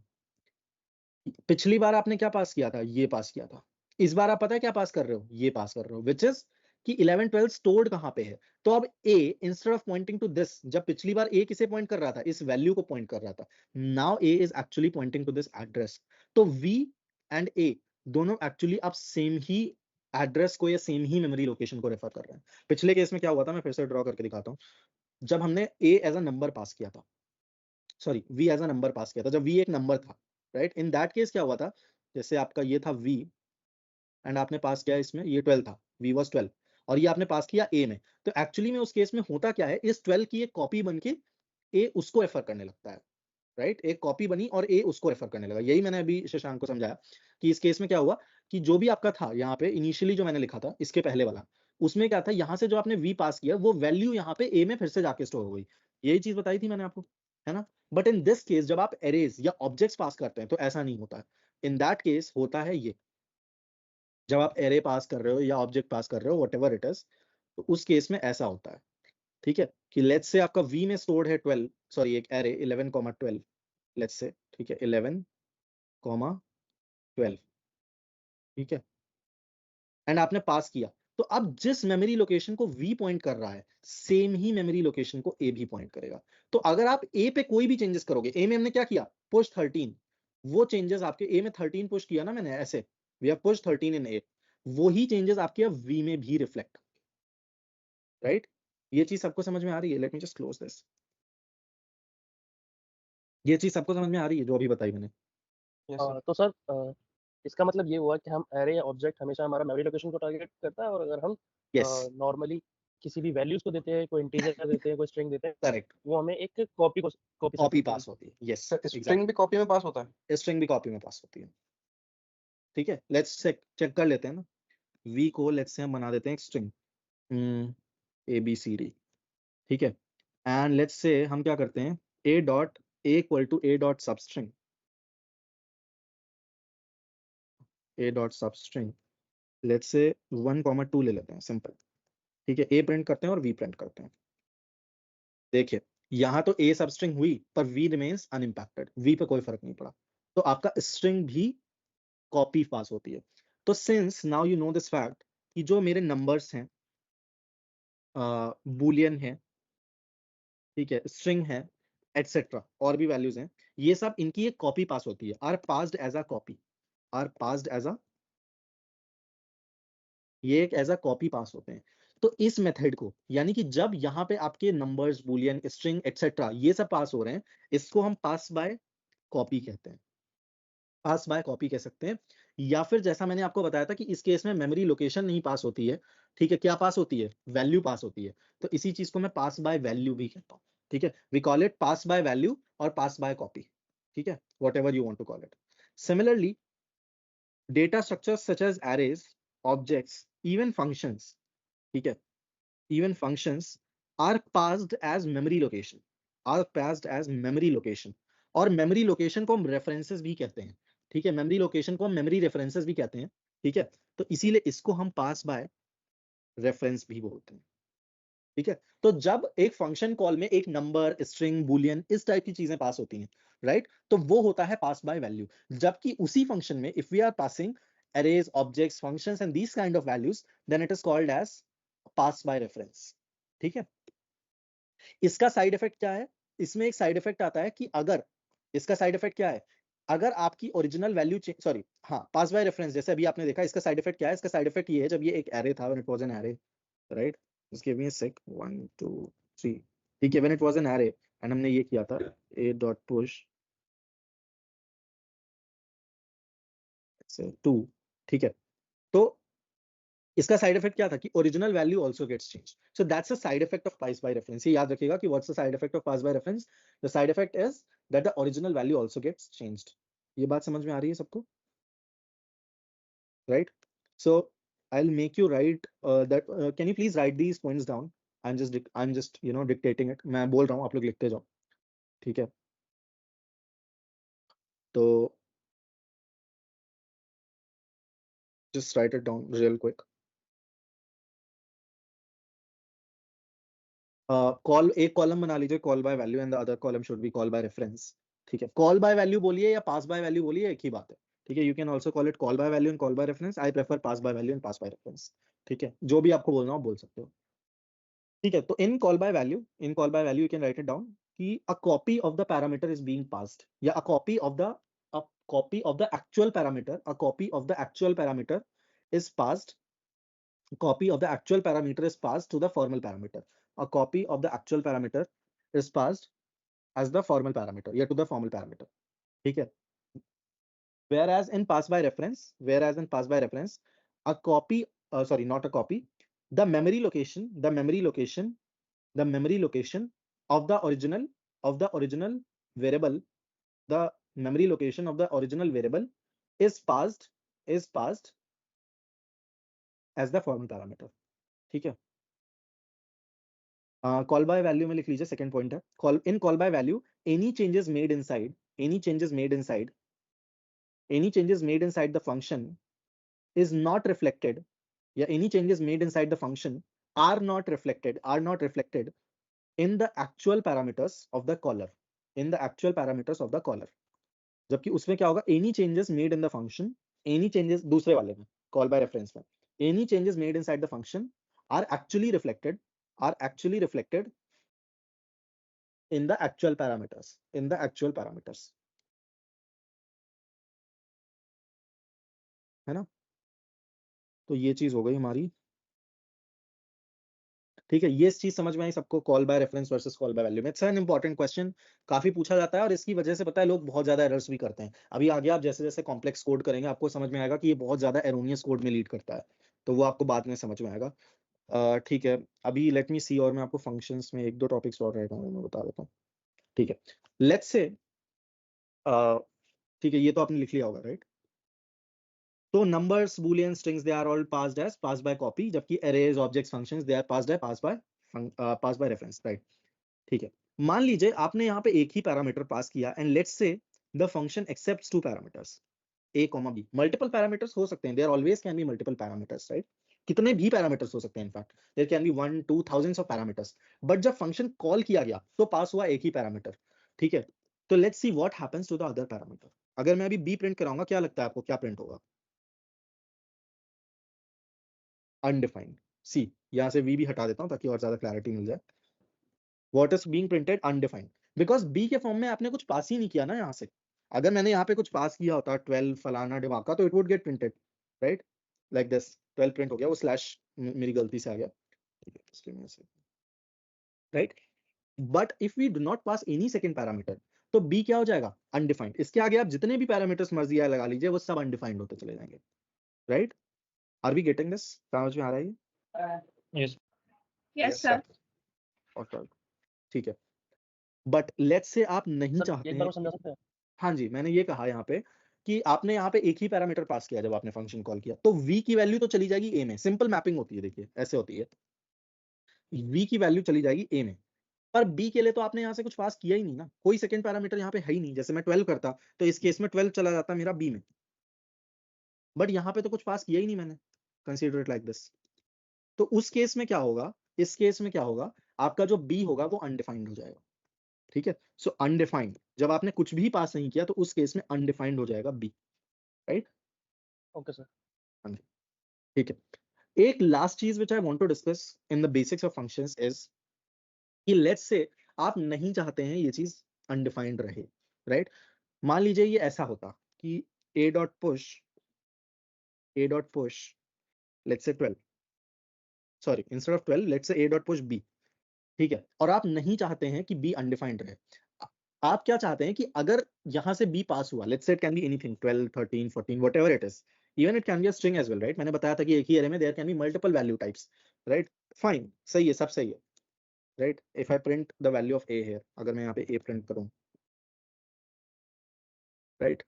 पिछली बार आपने क्या पास किया था, ये पास किया था। इस बार आप पता है क्या पास कर रहे हो, ये पास कर रहे हो, विच इज कि 11 12 स्टोर्ड कहां पे है। तो अब a instead of pointing to this, जब पिछली बार a किसे पॉइंट कर रहा था, इस वैल्यू को पॉइंट कर रहा था, now a is actually pointing to this address. तो v एंड a दोनों एक्चुअली आप सेम ही एड्रेस को या सेम ही मेमोरी लोकेशन को रेफर कर रहे हैं। पिछले केस में क्या हुआ था, मैं फिर से ड्रॉ करके दिखाता हूँ। जब हमने a as a number pass किया था, sorry v as a number pass किया था, जब v एक नंबर था, राइट, इन दैट केस क्या हुआ था, जैसे आपका ये था v एंड आपने पास किया इसमें, ये 12 था, v was 12, और ये आपने पास किया a में। तो एक्चुअली में उस केस में होता क्या है, इस 12 की एक कॉपी बन के a उसको रेफर करने लगता है, राइट, एक कॉपी बनी और a उसको रेफर करने लगा। यही मैंने अभी शशांक को समझाया कि इस केस में क्या हुआ कि जो भी आपका था यहाँ पे इनिशियली जो मैंने लिखा था इसके पहले वाला, उसमें क्या था, यहाँ से जो आपने v पास किया वो वैल्यू यहाँ पे a में फिर से जाके स्टोर हो गई। यही चीज बताई थी मैंने आपको, है ना। बट इन दिस केस जब आप एरेज या ऑब्जेक्ट्स पास करते हैं तो ऐसा नहीं होता है। इन दैट केस होता है ये, जब आप एरे पास कर रहे हो या ऑब्जेक्ट पास कर रहे हो व्हाटएवर इट इज, तो उस केस में ऐसा होता है, ठीक है, कि लेट्स से आपका v में स्टोर्ड है 12, सॉरी एक एरे 11,12, लेट्स से, ठीक है, 11,12, ठीक है, एंड आपने पास किया। तो अब जिस मेमोरी लोकेशन को v पॉइंट कर रहा है, सेम ही मेमोरी लोकेशन को a भी पॉइंट करेगा। तो अगर आप a पे कोई भी चेंजेस करोगे, a में हमने क्या किया, पुश 13, वो चेंजेस आपके a में 13 पुश किया ना मैंने, ऐसे we have push 13 in a, वो ही चेंजेस आपके अब v में भी रिफ्लेक्ट, राइट। ये चीज सबको समझ में आ रही है, let me just close this. ये चीज सबको समझ में आ रही है जो अभी बताई मैंने। Yes, sir. तो सर इसका मतलब ये हुआ कि हम एरे या ऑब्जेक्ट हमेशा हमारा मेमोरी लोकेशन को टारगेट करता है, और अगर हम यस, नॉर्मली किसी भी वैल्यूज को देते हैं, कोई इंटीजर देते हैं, कोई स्ट्रिंग देते हैं, करेक्ट, वो हमें एक कॉपी से कॉपी देते हैं। पास होती है, यस Sir, string भी कॉपी में पास होता है। स्ट्रिंग भी कॉपी में पास होती है, ठीक है। लेट्स चेक कर लेते हैं ना, v को लेट्स से हम बना देते हैं एक स्ट्रिंग ABCD, ठीक है, एंड लेट्स से हम क्या करते हैं, a dot a equal to a dot substring, a dot substring, let's say 1,2 ले लेते हैं, सिंपल, ठीक है, a प्रिंट करते हैं और v प्रिंट करते हैं। देखिए यहाँ तो a सबस्ट्रिंग हुई पर v रिमेन्स अनइम्पैक्टेड, v पे कोई फर्क नहीं पड़ा, तो आपका स्ट्रिंग भी कॉपी पास होती है। तो since now you know this fact कि जो मेरे नंबर्स हैं, बूलियन है, ठीक है, स्ट्रिंग है, एटसेट्रा, और भी वैल्यूज हैं, ये सब इनकी एक कॉपी पास होती है, are passed as a copy, are passed as a, ये एक एज अ कॉपी पास होते हैं। तो इस मेथड को, यानी कि जब यहाँ पे आपके नंबर्स, बूलियन, स्ट्रिंग, एटसेट्रा ये सब पास हो रहे हैं, इसको हम पास बाय कॉपी कहते हैं, पास बाय कॉपी कह सकते हैं। या फिर जैसा मैंने आपको बताया था कि इस केस में मेमोरी लोकेशन नहीं पास होती है, ठीक है, क्या पास होती है, वैल्यू पास होती है। तो इसी चीज को मैं पास बाय वैल्यू भी कहता हूँ, ठीक है, we call it pass by value और पास बाय कॉपी, ठीक है, whatever you want to call it. Similarly data structures such as arrays, objects, even functions, ठीक है, even functions are passed as memory location, are passed as memory location, और memory location को हम references भी कहते हैं, ठीक है, memory location को हम memory references भी कहते हैं, ठीक है, तो इसीलिए इसको हम pass by reference भी बोलते हैं, ठीक है। तो जब एक फंक्शन कॉल में एक नंबर, स्ट्रिंग, बूलियन इस टाइप की चीजें पास होती हैं, राइट, तो वो होता है पास बाय वैल्यू। जबकि उसी फंक्शन में if we are passing arrays, objects, functions and these kind of values, then it is called as pass by reference, ठीक है। इसका साइड इफेक्ट क्या है, इसमें एक साइड इफेक्ट आता है कि अगर, इसका साइड इफेक्ट क्या है, अगर आपकी ओरिजिनल वैल्यू, सॉरी हाँ, पास बाय रेफरेंस जैसे अभी आपने देखा, इसका साइड इफेक्ट क्या है, इसका साइड इफेक्ट ये है, जब ये एक एरे था, when it was an array, right, just give me a sec, 1 2 3, ठीक है, when it was an array and हमने ये किया था a डॉट पुश 2, ठीक है, तो इसका साइड इफेक्ट क्या था कि original value also gets change, so that's a side effect of pass by reference. ये याद रखिएगा कि what's the side effect of pass by reference, the side effect is that the original value also gets changed. ये बात समझ में आ रही है सबको, right. So I will make you write that, can you please write these points down, I am just you know dictating it, मैं बोल रहा हूँ, आप लोग लिखते जाओ, ठीक है। तो just write it down real quick. Call एक कॉलम बना लीजिए call by value and the other column should be call by reference. ठीक है, कॉल बाय वैल्यू बोलिए या पास बाय वैल्यू बोलिए, एक ही बात है. ठीक है, you can also call it call by value and call by reference. I prefer pass by value and pass by reference. ठीक है, जो भी आपको बोलना हो बोल सकते हो. ठीक है, तो in call by value you can write it down कि a copy of the parameter is being passed, या a copy of the actual parameter, a copy of the actual parameter is passed, copy of the actual parameter is passed to the formal parameter. A copy of the actual parameter is passed as the formal parameter, yeah, to the formal parameter. ठीक है, whereas in pass by reference, a copy, sorry, not a copy, the memory location of the original variable, the memory location of the original variable is passed as the formal parameter. ठीक है, call by value में लिख लीजिए, second point है. Call by value any changes made inside the function is not reflected, या any changes made inside the function are not reflected in the actual parameters of the caller, जबकि उसमें क्या होगा, any changes made in the function, any changes दूसरे वाले में call by reference में, any changes made inside the function are actually reflected in the actual parameters, है ना. तो ये चीज हो गई हमारी. ठीक है, ये चीज समझ में आई सबको, call by reference versus call by value में. इट्स एन इंपॉर्टेंट क्वेश्चन, काफी पूछा जाता है और इसकी वजह से पता है लोग बहुत ज्यादा एरर्स भी करते हैं. अभी आगे आप जैसे जैसे कॉम्प्लेक्स कोड करेंगे आपको समझ में आएगा कि ये बहुत ज्यादा एरोनियस कोड में लीड करता है, तो वो आपको बाद में समझ में आएगा. ठीक है, अभी लेट मी सी, और मैं आपको फंक्शंस में एक दो टॉपिक्स और रहेगा मैं बता देता हूँ. ठीक है, लेट्स से ठीक है, ये तो आपने लिख लिया होगा, राइट. तो numbers, boolean, strings, they are all passed by copy, जबकि arrays, objects, functions, they are pass by reference, right. ठीक है, मान लीजिए आपने यहाँ पे एक ही पैरामीटर पास किया and let's say the function accepts two parameters a, b. Multiple parameters हो सकते हैं, there always can be multiple parameters, right. कितने भी पैरामीटर्स हो सकते हैं, in fact there can be 1, 2, thousands of parameters. But जब फंक्शन कॉल किया गया तो पास हुआ एक ही पैरामीटर. ठीक है, तो let's see what happens to the other parameter. अगर मैं अभी b प्रिंट कराऊंगा, क्या लगता है आपको क्या प्रिंट होगा? अनडिफाइंड. सी, यहाँ से v भी हटा देता हूँ ताकि और ज्यादा क्लैरिटी मिल जाए. What is being printed? Undefined. Because b के फॉर्म में आपने कुछ पास ही नहीं किया ना यहाँ से. अगर मैंने यहाँ पे कुछ पास किया होता 12 फलाना डिमाका, तो it would get printed, right? Like this, 12 print हो गया, वो स्लैश मेरी गलती से आ गया, right? But if we do not pass any second parameter, तो b क्या हो जाएगा? Undefined. इसके आगे आप जितने भी पैरामीटर्स मर्जी लगा लीजिए, वो सब undefined होते चले जाएंगे, right? Are we getting this? समझ में आ रहा है ये? Yes, sir. Okay. ठीक है, बट लेट्स से आप नहीं सर चाहते एक बार हैं. समझा सकते हैं? हाँ जी, मैंने ये कहा यहाँ पे कि आपने यहाँ पे एक ही पैरामीटर पास किया जब आपने फंक्शन कॉल किया, तो v की वैल्यू तो चली जाएगी a में. सिंपल मैपिंग होती है, देखिए ऐसे होती है, v की वैल्यू चली जाएगी a में. पर b के लिए तो आपने यहाँ से कुछ पास किया ही नहीं ना, कोई सेकंड पैरामीटर यहाँ पे है ही नहीं. जैसे मैं 12 करता तो इस केस में 12 चला जाता मेरा b में, बट यहाँ पे तो कुछ पास किया ही नहीं मैंने. Consider it like this. तो उस केस में क्या होगा, इस केस में क्या होगा, आपका जो b होगा वो अनडिफाइंड हो जाएगा. ठीक है, सो अनडिफाइंड, जब आपने कुछ भी पास नहीं किया तो उस केस में अनडिफाइंड हो जाएगा b, राइट. Okay sir. ठीक है, एक लास्ट चीज which I want to discuss in the basics of functions is कि लेट्स से आप नहीं चाहते हैं ये चीज अनडिफाइंड रहे, राइट. मान लीजिए ये ऐसा होता कि a dot push let's say 12, sorry instead of 12 let's say a dot push b. ठीक है, और आप नहीं चाहते हैं कि b अनडिफाइंड रहे. आप क्या चाहते हैं कि अगर यहां से b पास हुआ, let's say it can be anything, 12, 13, 14, whatever it is, even it can be a string as well, right. मैंने बताया था कि एक ही एरे में there can be multiple value types, right. Fine, सही है, सब सही है, right. If I print the value of a here, अगर मैं यहाँ पे a प्रिंट करूं, राइट,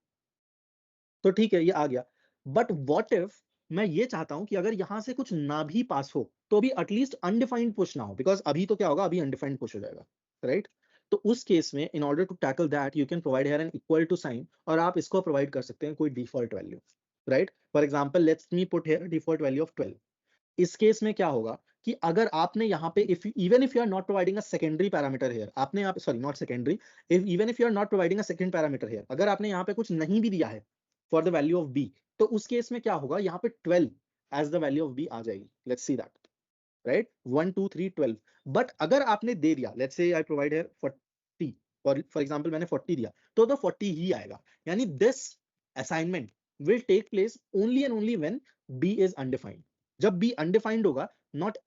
तो ठीक है ये आ गया. बट व्हाट इफ मैं ये चाहता हूं कि अगर यहां से कुछ ना भी पास हो तो भी एटलीस्ट अनडिफाइंड पुश ना हो, बिकॉज अभी तो क्या होगा, अभी अनडिफाइंड पुश हो जाएगा, राइट. तो उस केस में in order to tackle that you can provide here an equal to sign, और आप इसको प्रोवाइड कर सकते हैं कोई default value, right? For example let's me put here default value of 12. इस केस में क्या होगा कि अगर आपने यहाँ पे even if you are not providing a secondary parameter here, आपने यहाँ पे sorry not secondary, even if you are not providing a second parameter here, अगर आपने यहाँ पे कुछ नहीं भी दिया है for the value of B, तो उस केस में क्या होगा, यहाँ पे 12 as the value of B आ जाएगी. Let's see that, right? 1 2 3 12. But अगर आपने दे दिया, let's say I provide here 40, for example मैंने 40 दिया, तो 40 ही आएगा. यानी this assignment will take place only and only when b is undefined. जब बी अनडिफाइंड होगा, नॉट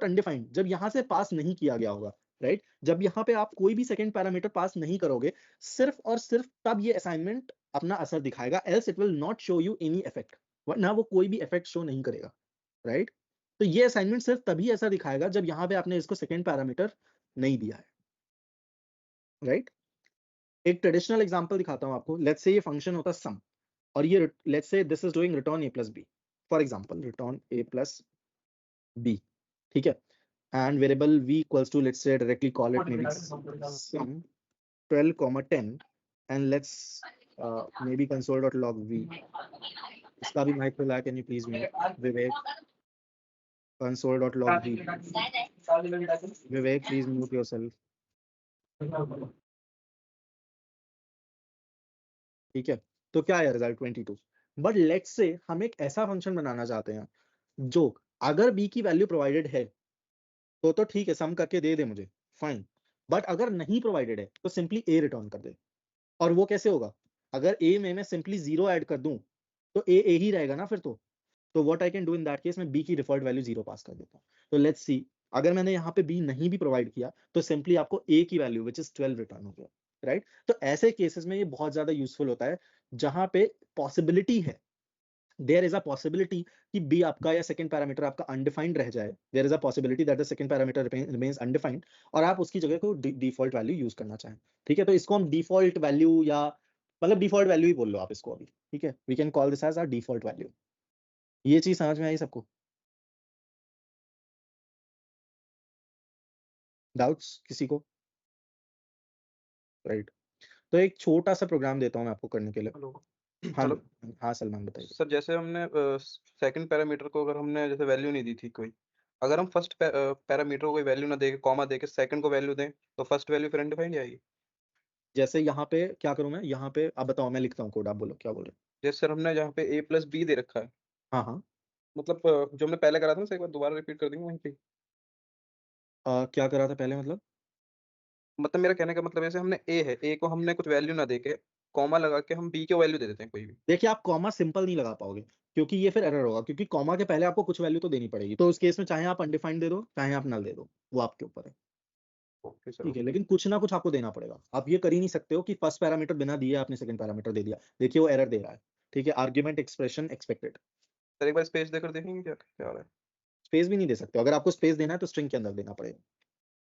अनडिफाइंड, जब यहां से पास नहीं किया गया होगा, राइट? जब यहाँ पे आप कोई भी सेकंड पैरामीटर पास नहीं करोगे, सिर्फ और सिर्फ तब ये असाइनमेंट अपना असर दिखाएगा, else it will not show you any effect, वरना वो कोई भी इफेक्ट शो नहीं करेगा, राइट? तो ये असाइनमेंट सिर्फ तभी ऐसा दिखाएगा जब यहाँ पे आपने इसको सेकंड पैरामीटर नहीं दिया है, राइट? एक ट्रेडिशनल एग्जांपल दिखाता हूं आपको. लेट्स से ये फंक्शन होता सम, और ये let's say this is doing return a plus b, for example return a plus b, ठीक है? And variable v equals to, let's say directly call it may be sum 12, 10, and let's may be console.log v. इसका भी mic खुला है, can you please Vivek? console.log v. Vivek, please mute yourself. ठीक है, तो क्या है रिजल्ट 22. बट लेट्स से हम एक ऐसा फंक्शन बनाना चाहते हैं जो अगर b की वैल्यू प्रोवाइडेड है तो ठीक है, सम करके दे दे मुझे, फाइन. बट अगर नहीं प्रोवाइडेड है तो सिंपली a रिटर्न कर दे. और वो कैसे होगा? अगर a में मैं सिंपली 0 ऐड कर दूं तो a ही रहेगा ना फिर. तो what I can do in that case, मैं b की डिफॉल्ट वैल्यू 0 पास कर देता हूँ. तो लेट्स सी, अगर मैंने यहाँ पे b नहीं भी प्रोवाइड किया तो सिंपली आपको a की वैल्यू विच इज 12 रिटर्न हो गया, राइट? तो ऐसे केसेस में ये बहुत ज्यादा यूजफुल होता है जहां पे पॉसिबिलिटी है, देयर इज अ पॉसिबिलिटी कि b आपका या सेकंड पैरामीटर आपका अनडिफाइंड रह जाए. There is a possibility that the second parameter remains undefined और आप उसकी जगह को डिफॉल्ट वैल्यू यूज करना चाहें, ठीक है? तो इसको हम डिफॉल्ट वैल्यू, या मतलब डिफॉल्ट वैल्यू ही बोल लो आप इसको अभी, ठीक है? We can call this as our default value. ये चीज समझ में आई सबको? डाउट्स किसी को? राइट, तो एक छोटा सा प्रोग्राम देता हूँ मैं आपको करने के लिए. हेलो हाँ हेलो हाँ सलमान बताइए. सर, जैसे हमने सेकंड पैरामीटर को अगर हमने जैसे वैल्यू नहीं दी थी कोई, अगर हम फर्स्ट पैरामीटर को कोई वैल्यू ना देके कॉमा देके सेकंड को वैल्यू दें तो फर्स्ट वैल्यू फिर अनडिफाइंड आएगी. जैसे यहाँ पे क्या करूँ मैं, यहाँ पे अब बताओ, मैं लिखता हूँ कोड, आप बोलो क्या बोल रहे जैसे सर हमने यहाँ पे a प्लस बी दे रखा है, हो. हाँ हाँ, मतलब जो हमने पहले करा था ना सर, एक बार दोबारा रिपीट कर देंगे वहीं पे. क्या करा था पहले मतलब? मतलब मेरा कहने का मतलब जैसे हमने a है, a को हमने कुछ वैल्यू ना देके कॉमा लगा के हम b को वैल्यू दे देते हैं कोई भी. देखिए, आप कॉमा सिंपल नहीं लगा पाओगे क्योंकि ये फिर एरर होगा, क्योंकि कॉमा के पहले आपको कुछ वैल्यू तो देनी पड़ेगी. तो उस केस में चाहे आप अनडिफाइंड दे दो चाहे आप नल दे दो, वो आपके ऊपर है, ओके सर. ठीक है? लेकिन कुछ ना कुछ आपको देना पड़ेगा. आप ये कर ही नहीं सकते हो कि फर्स्ट पैरामीटर बिना दिए आपने सेकंड पैरामीटर दे दिया. देखिए वो एरर दे रहा है, ठीक है? Argument expression expected. सर एक बार स्पेस देकर देखेंगे क्या क्या आ रहा है. स्पेस भी नहीं दे सकते. अगर आपको स्पेस देना है तो स्ट्रिंग के अंदर देना पड़ेगा.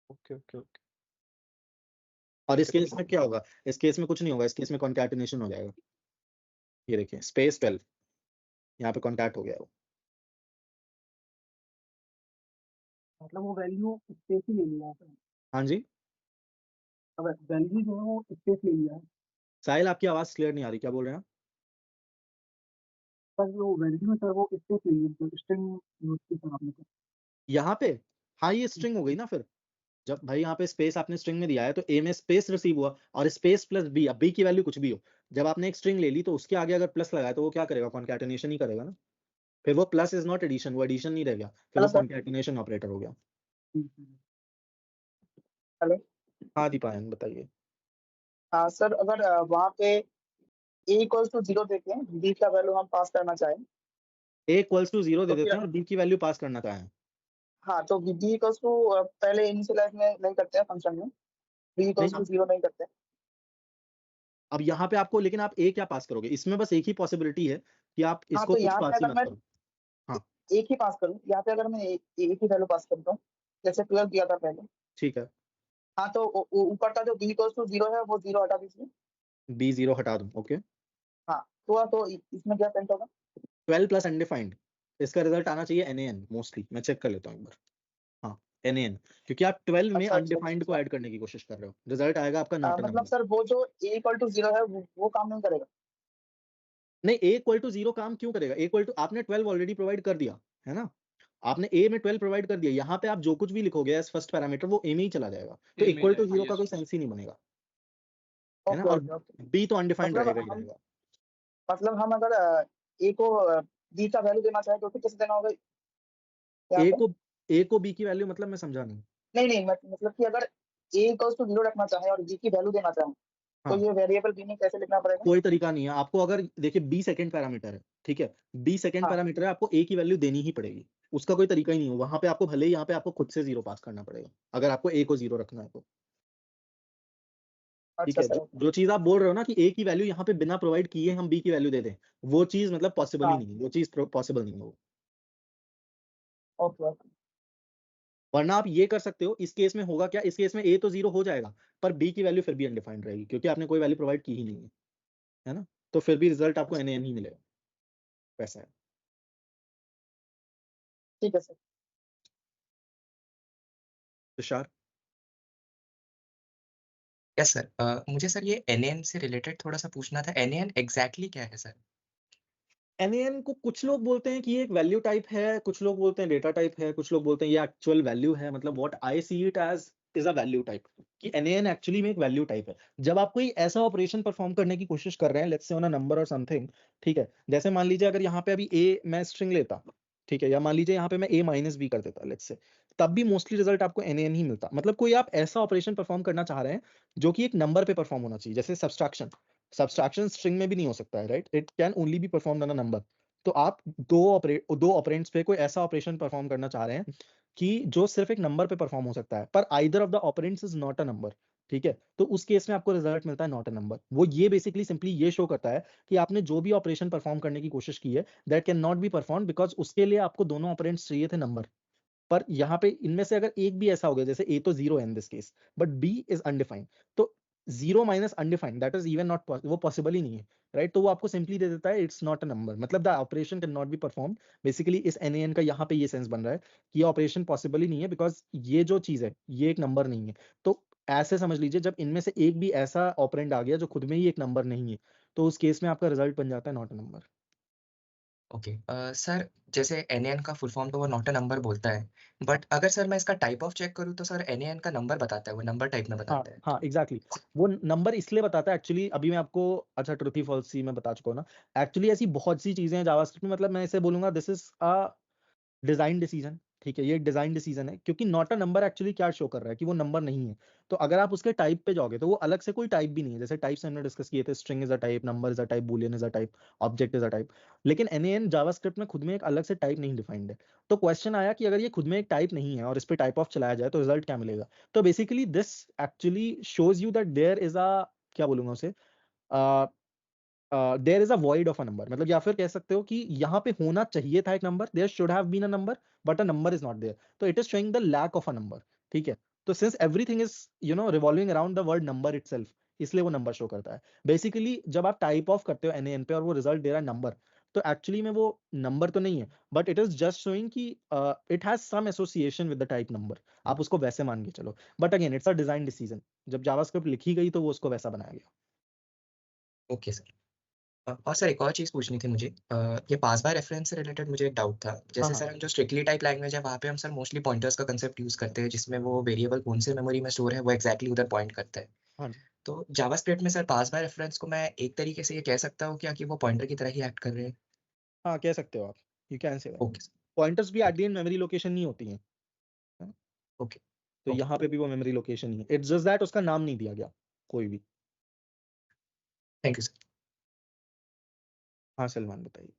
Okay okay okay. और इस केस में क्या होगा? इस केस में कुछ नहीं होगा, इस केस में कॉन्कैटिनेशन हो जाएगा. ये देखिए स्पेस 12, यहाँ पे कॉन्टैक्ट हो गया वो. मतलब वो वैल्यू स्पेस ही ले लिया है. हाँ जी अब वैल्यू जो है वो स्पेस ले लिया है. साहिल, आपकी आवाज क्लियर नहीं आ रही, क्या बोल रहे हैं आप? सर वो वैल्यू है सर वो स्पेस ले लिया, स्ट्रिंग यूज की सर आपने. यहाँ पे हाँ, ये स्ट्रिंग हो गई ना फिर. जब भाई यहाँ पे स्पेस आपने स्ट्रिंग में दिया है तो ए में स्पेस रिसीव हुआ और स्पेस प्लस बी, अब बी की वैल्यू कुछ भी हो, जब आपने एक स्ट्रिंग ले ली तो उसके आगे अगर प्लस लगाया तो वो क्या करेगा? कॉन्कैटिनेशन ही करेगा ना. फिर वो प्लस इज नॉट एडिशन, वो एडिशन नहीं रह गया, फिर वो हेलो सर. कॉन्कैटिनेशन ऑपरेटर हो गया. हेलो. हाँ दीपायन बताइए. हाँ सर, अगर वहाँ पे a इक्वल्स टू 0 देते हैं, b का वैल्यू हम पास करना चाहें, ए इक्वल्स टू 0 दे तो देते फिर हैं और बी की वैल्यू पास करना चाहें. हाँ तो b इक्वल्स टू पहले इनिशियलाइज में नहीं करते हैं फंक्शन में, b इक्वल्स टू 0 नहीं करते हैं. अब यहाँ पे आपको, लेकिन आप ए क्या पास करोगे? इसमें बस एक ही पॉसिबिलिटी है कि आप हाँ इसको तो कुछ यहाँ पास पे ही अगर मत मैं करो. हाँ एक ही पास करूँ, यहाँ पे अगर मैं एक ही वैल्यू पास करता हूँ जैसे 12 दिया था पहले, ठीक है, हाँ तो ऊपर का जो b इक्वल्स टू 0 है वो 0 हटा दीजिए. बी 0 हटा दूं, ओके. हाँ तो इसमें क्या प्रिंट होगा? 12 प्लस अनडिफाइंड, इसका रिजल्ट आना चाहिए NaN मोस्टली. मैं चेक कर लेता हूँ एक बार. हाँ NaN, क्योंकि आप 12 में अच्छा अच्छा अनडिफाइंड को ऐड करने की कोशिश कर रहे हो. रिजल्ट आएगा आपका नॉट अ मतलब नंबर. सर वो जो a इक्वल टू 0 है वो काम नहीं करेगा. नहीं, a इक्वल टू 0 काम क्यों करेगा? a इक्वल टू आपने 12 ऑलरेडी प्रोवाइड कर दिया है ना, आपने a में 12 प्रोवाइड कर दिया, यहाँ पे आप जो कुछ भी लिखोगे एज फर्स्ट पैरामीटर वो a में ही चला जाएगा, तो इक्वल टू 0 का कोई सेंस ही नहीं बनेगा, है ना। ओके और ओके ओके। b तो अनडिफाइंड मतलब रहेगा ही हम रहेगा। मतलब हम अगर ए को बी का वैल्यू देना चाहे तो फिर कैसे देना होगा यहाँ पे? a को b की वैल्यू मतलब मैं समझा नहीं। नहीं मतलब कि अगर ए इक्वल्स टू 0 रखना चाहे और बी की वैल्यू देना चाहे हाँ, तो ये वेरिएबल बी में कैसे लिखना पड़ेगा? कोई तरीका नहीं है आपको, अगर देखिए b सेकंड पैरामीटर है, ठीक है, b सेकंड हाँ। पैरामीटर है, आपको a की वैल्यू देनी ही पड़ेगी, उसका कोई तरीका ही नहीं है, वहां पे आपको भले ही यहाँ पे आपको खुद से 0 पास करना पड़ेगा अगर आपको a को 0 रखना है तो। ठीक अच्छा है, सर। जो चीज आप बोल रहे हो ना कि a की वैल्यू यहाँ पे बिना प्रोवाइड किए हम b की वैल्यू दे दें, वो चीज मतलब पॉसिबल ही हाँ। नहीं है, वो चीज पॉसिबल नहीं है वो। Okay okay. वरना आप ये कर सकते हो, इस केस में होगा क्या, इस केस में a तो 0 हो जाएगा पर b की वैल्यू फिर भी अनडिफाइंड रहेगी क्योंकि आपने कोई वैल्यू प्रोवाइड की ही नहीं है ना, तो फिर भी रिजल्ट आपको NaN ही मिलेगा, वैसा है। ठीक है सर। तुषार। यस सर, मुझे सर ये NaN से रिलेटेड थोड़ा सा पूछना था, NaN एग्जैक्टली क्या है सर? NaN को कुछ लोग बोलते हैं कि ये एक वैल्यू टाइप है, कुछ लोग बोलते हैं डेटा टाइप है, कुछ लोग बोलते हैं ये एक्चुअल वैल्यू है, मतलब what I see it as is a value type, कि NaN एक्चुअली में एक वैल्यू टाइप है। जब आप कोई ऐसा ऑपरेशन परफॉर्म करने की कोशिश कर रहे हैं, let's say on a number और समथिंग, ठीक है, जैसे मान लीजिए अगर यहाँ पे अभी a मैं स्ट्रिंग लेता, ठीक है, या मान लीजिए यहाँ पे मैं a माइनस b कर देता लेट्स से, तब भी मोस्टली रिजल्ट आपको NaN ही मिलता। मतलब कोई आप ऐसा ऑपरेशन परफॉर्म करना चाह रहे हैं जो कि एक नंबर पे परफॉर्म होना चाहिए, जैसे सब्सट्रैक्शन स्ट्रिंग में भी नहीं हो सकता है, right, it can only be performed on a number. तो आप दो ऑपरेंड्स पे कोई ऐसा ऑपरेशन परफॉर्म करना चाह रहे हैं कि जो सिर्फ एक नंबर पे परफॉर्म हो सकता है, पर either of the operands is not a number, ठीक है, तो उस केस में आपको रिजल्ट मिलता है नॉट अ नंबर। वो ये बेसिकली सिंपली ये शो करता है कि आपने जो भी ऑपरेशन परफॉर्म करने की कोशिश की है that can not be perform because उसके लिए आपको दोनों ऑपरेंड्स चाहिए थे नंबर, पर यहाँ पे इनमें से अगर एक भी ऐसा हो गया, जैसे a तो 0 है इन this case but b is undefined, तो 0 minus undefined that is even not, वो पॉसिबल ही नहीं है, राइट, तो वो आपको सिंपली दे देता है इट्स नॉट अ नंबर, मतलब the operation can not be perform. Basically इस NaN का यहाँ पे ये सेंस बन रहा है कि ये ऑपरेशन पॉसिबल ही नहीं है बिकॉज ये जो चीज है ये एक नंबर नहीं है। तो ऐसे समझ लीजिए जब इनमें से एक भी ऐसा ऑपरेंड आ गया जो खुद में ही एक नंबर नहीं है, तो उस केस में आपका रिजल्ट बन जाता है not a number. Okay sir, जैसे NaN का फुल फॉर्म तो वो नॉट अ नंबर बोलता है, बट अगर सर मैं इसका टाइप ऑफ चेक करूँ तो सर NaN का नंबर बताता है, वो नंबर टाइप में हाँ बताता है। हाँ एग्जैक्टली वो नंबर इसलिए बताता है एक्चुअली, अभी मैं आपको अच्छा ट्रुथ ही फॉल्स ही मैं बता चुका हूँ ना। एक्चुअली ऐसी बहुत सी चीजें हैं जावास्क्रिप्ट में, मतलब मैं इसे बोलूंगा this is a design decision, ठीक है, ये एक डिजाइन डिसीजन है क्योंकि नॉट अ नंबर एक्चुअली क्या शो कर रहा है कि वो नंबर नहीं है। तो अगर आप उसके टाइप पे जाओगे तो वो अलग से कोई टाइप भी नहीं है, जैसे टाइप्स हमने डिस्कस किए थे, string is a type, number is a type, Boolean is a type, object is a type, लेकिन NaN जावास्क्रिप्ट में खुद में एक अलग से टाइप नहीं डिफाइंड है। तो क्वेश्चन आया कि अगर ये खुद में एक टाइप नहीं है और इस पे टाइप ऑफ चलाया जाए तो रिजल्ट क्या मिलेगा? तो basically this actually shows you that there is a, क्या बोलूंगा उसे, there is a void of a number, मतलब या फिर कह सकते हो कि यहाँ पे होना चाहिए था एक number, there should have been a number but a number is not there, तो it is showing the lack of a number, ठीक है। तो since everything is revolving around the word number itself, इसलिए वो नंबर शो करता है। Basically जब आप टाइप ऑफ करते हो NaN पे और वो रिजल्ट दे रहा है नंबर, तो एक्चुअली में वो नंबर तो नहीं है but it is just showing कि it has some association with the type number, आप उसको वैसे मान के चलो, but again it's a design decision, जब जावास्क्रिप्ट लिखी गई तो वो उसको वैसा बनाया गया। Okay sir. और सर एक और चीज़ पूछनी थी मुझे, ये पास बाय रेफरेंस से रिलेटेड मुझे एक डाउट था। जैसे हाँ सर हम जो स्ट्रिक्टली टाइप लैंग्वेज है वहाँ पे हम सर मोस्टली पॉइंटर्स का कंसेप्ट यूज़ करते हैं, जिसमें वो वेरिएबल कौन से मेमोरी में स्टोर है वो एक्जैक्टली उधर पॉइंट करता है। हाँ जी, तो जावास्क्रिप्ट में सर पास बाय रेफरेंस को मैं एक तरीके से ये कह सकता हूँ क्या कि वो पॉइंटर की तरह ही एक्ट कर रहे हैं? हाँ कह सकते हो आप, you can say that. Okay sir. Pointers भी at the okay and memory location नहीं होती हैं, है ना? ओके तो ओके यहाँ पे भी वो मेमोरी लोकेशन ही है, इट्स जस्ट दैट उसका नाम नहीं दिया गया कोई भी। Thank you sir. हाँ सलमान बताइए।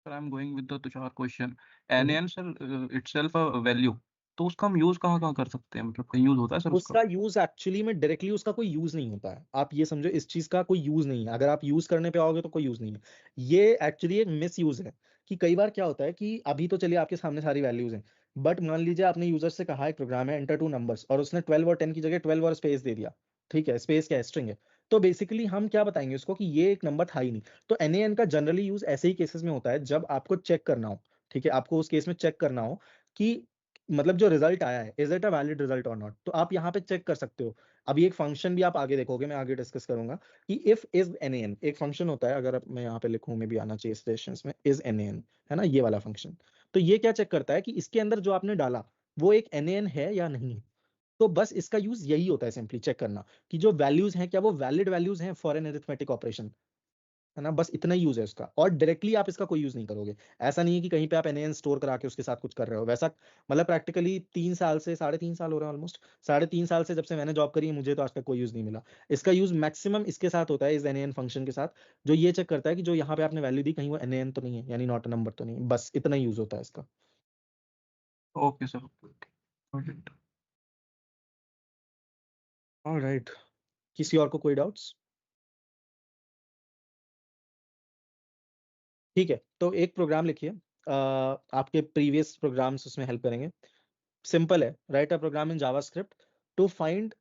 Sir I am going with the Tushar question. NaN sir itself a value, तो उसका हम यूज कहाँ कर सकते हैं, मतलब कहीं यूज होता है सर उसका? उसका यूज एक्चुअली में डायरेक्टली उसका कोई यूज नहीं होता है, आप ये समझो इस चीज का कोई यूज नहीं है, अगर आप यूज करने पे आओगे तो कोई यूज नहीं है। ये एक्चुअली एक मिस यूज है कि कई बार क्या होता है कि अभी तो चलिए आपके सामने सारी वैल्यूज हैं, बट मान लीजिए आपने यूजर से कहा एक प्रोग्राम है एंटर टू नंबर्स और उसने 12 और 10 की जगह 12 और स्पेस दे दिया, ठीक है, स्पेस क्या स्ट्रिंग है, तो बेसिकली हम क्या बताएंगे उसको कि ये एक नंबर था ही नहीं। तो NaN का जनरली यूज ऐसे ही केसेस में होता है जब आपको चेक करना हो, ठीक है, आपको उस केस में चेक करना हो कि मतलब जो रिजल्ट आया है is it a valid result और नॉट, तो आप यहाँ पे चेक कर सकते हो। अभी एक फंक्शन भी आप आगे देखोगे, मैं आगे डिस्कस करूंगा कि इफ इज एन एन एक फंक्शन होता है, अगर मैं यहाँ पे लिखूं में भी आना चाहिए स्टेशंस में, इज एन एन है ना, ये वाला फंक्शन। तो ये क्या चेक करता है कि इसके अंदर जो आपने डाला वो एक एन एन है या नहीं है। तो बस इसका यूज यही होता है, सिंपली चेक करना कि जो वैल्यूज हैं क्या वो वैलिड वैल्यूज हैं फॉर एन अरिथमेटिक ऑपरेशन, है ना, बस इतना ही यूज है उसका। और डायरेक्टली आप इसका कोई यूज नहीं करोगे। ऐसा नहीं है कि कहीं पे आप एनएन स्टोर करा के उसके साथ कुछ कर रहे हो, वैसा मतलब प्रैक्टिकली 3 साल से 3.5 साल हो रहे हैं ऑलमोस्ट, 3.5 साल से जब से मैंने जॉब करी है मुझे तो आज तक कोई यूज नहीं मिला। इसका यूज मैक्सिमम इसके साथ होता है, इस एनएन फंक्शन के साथ, जो ये चेक करता है कि जो यहाँ पे आपने वैल्यू दी कहीं वो एनएन तो नहीं है, यानी नॉट अ नंबर तो नहीं है, बस इतना ही यूज होता है इसका। Okay sir, okay. ऑलराइट, किसी और को कोई डाउट्स? ठीक है, तो एक प्रोग्राम लिखिए, आपके प्रीवियस प्रोग्राम्स उसमें हेल्प करेंगे। सिंपल है, write a program in JavaScript to find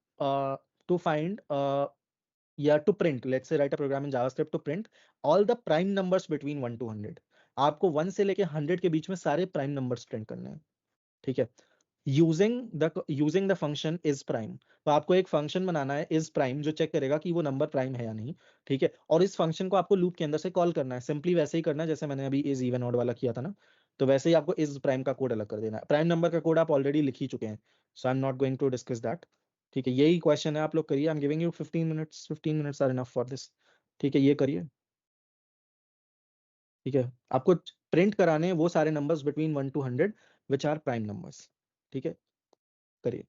या to print, let's say write a program in JavaScript to print all the prime numbers between 1 to 100। आपको 1 से लेके 100 के बीच में सारे प्राइम नंबर्स प्रिंट करने हैं, ठीक है, using the function is prime. तो आपको एक फंक्शन बनाना है इज प्राइम जो चेक करेगा कि वो नंबर प्राइम है या नहीं, ठीक है। और इस फंक्शन को आपको लूप के अंदर से कॉल करना है, सिंपली वैसे ही करना है जैसे मैंने अभी इज इवन ऑड वाला किया था ना। तो वैसे ही आपको इज प्राइम का कोड अलग कर देना है, प्राइम नंबर का कोड आप ऑलरेडी लिख ही चुके हैं, so I am not going to discuss that. ठीक है, यही क्वेश्चन है, आप लोग करिए, I am giving you 15 minutes, 15 minutes are enough for this. ठीक है, ये करिए। ठीक है, आपको प्रिंट कराने हैं वो सारे numbers between 1 to 100 which are prime numbers. ठीक है, करिए।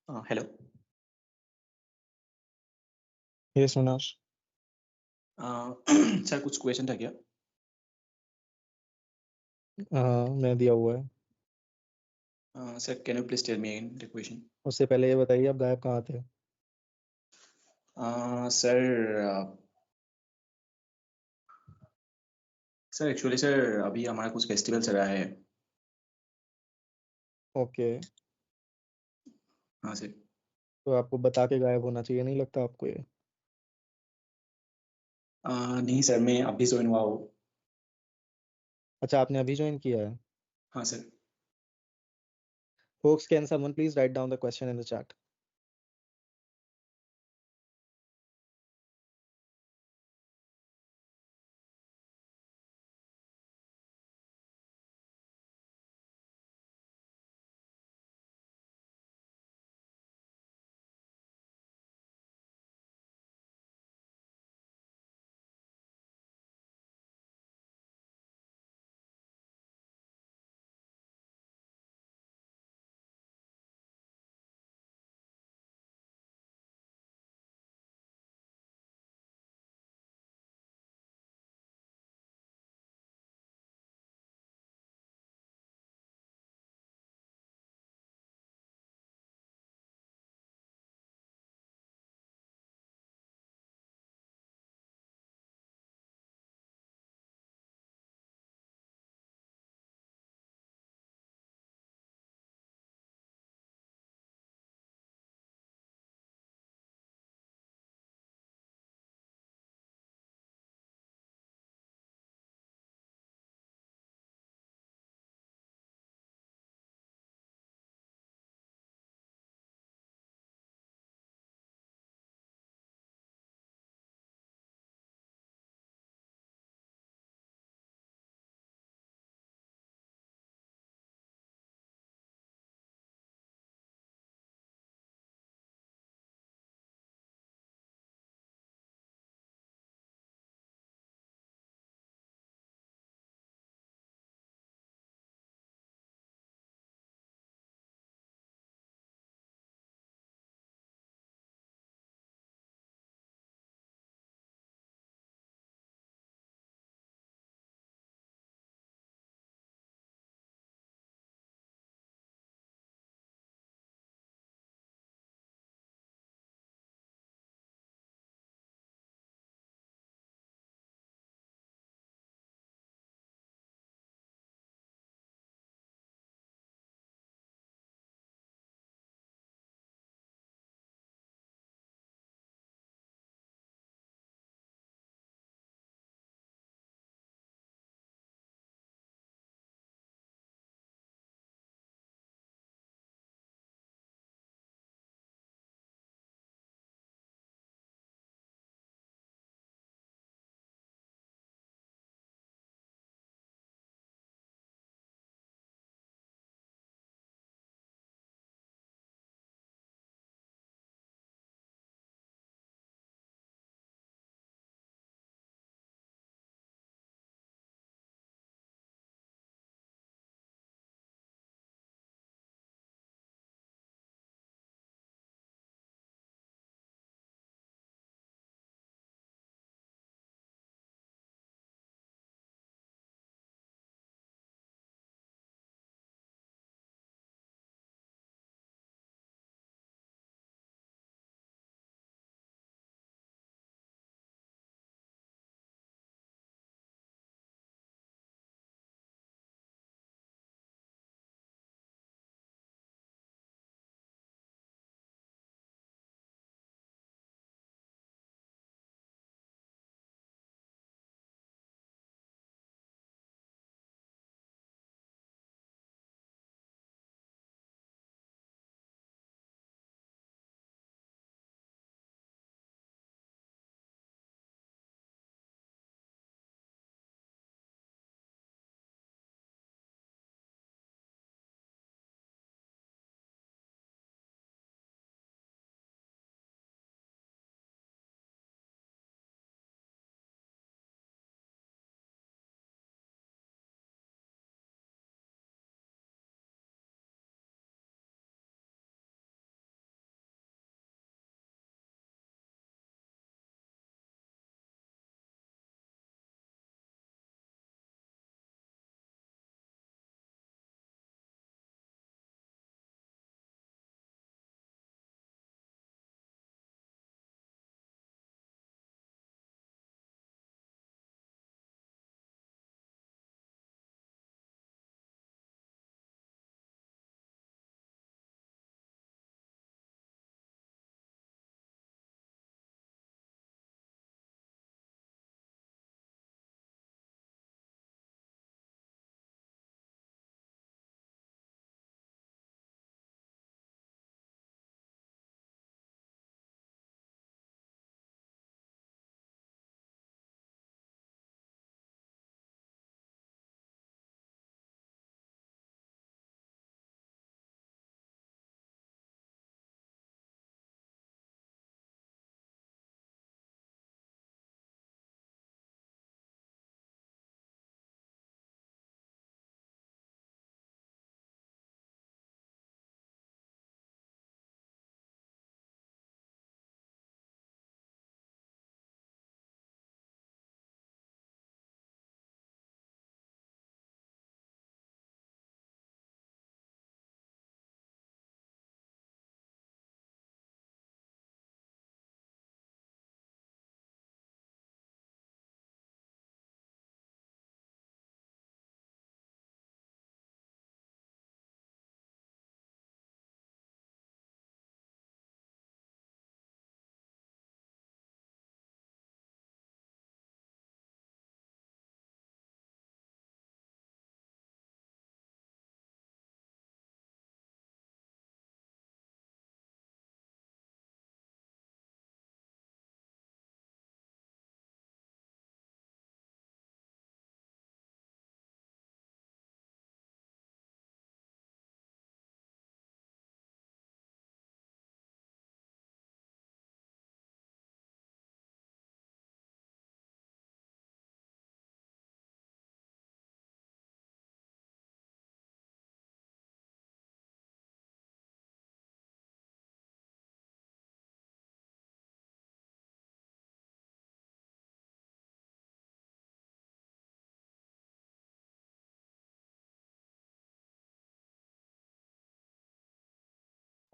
Hello yes Meenash. सर कुछ क्वेश्चन था क्या? हाँ मैं दिया हुआ है। Sir can you please tell me again the question? उससे पहले ये बताइए आप गायब कहाँ थे? सर सर एक्चुअली सर अभी हमारा कुछ फेस्टिवल चल रहा है। ओके, हाँ सर। तो आपको बता के गायब होना चाहिए, नहीं लगता आपको ये? नहीं सर, मैं अभी ज्वाइन हुआ हूँ। अच्छा, आपने अभी ज्वाइन किया है? हाँ sir. Folks, can someone please write down the question in the chat?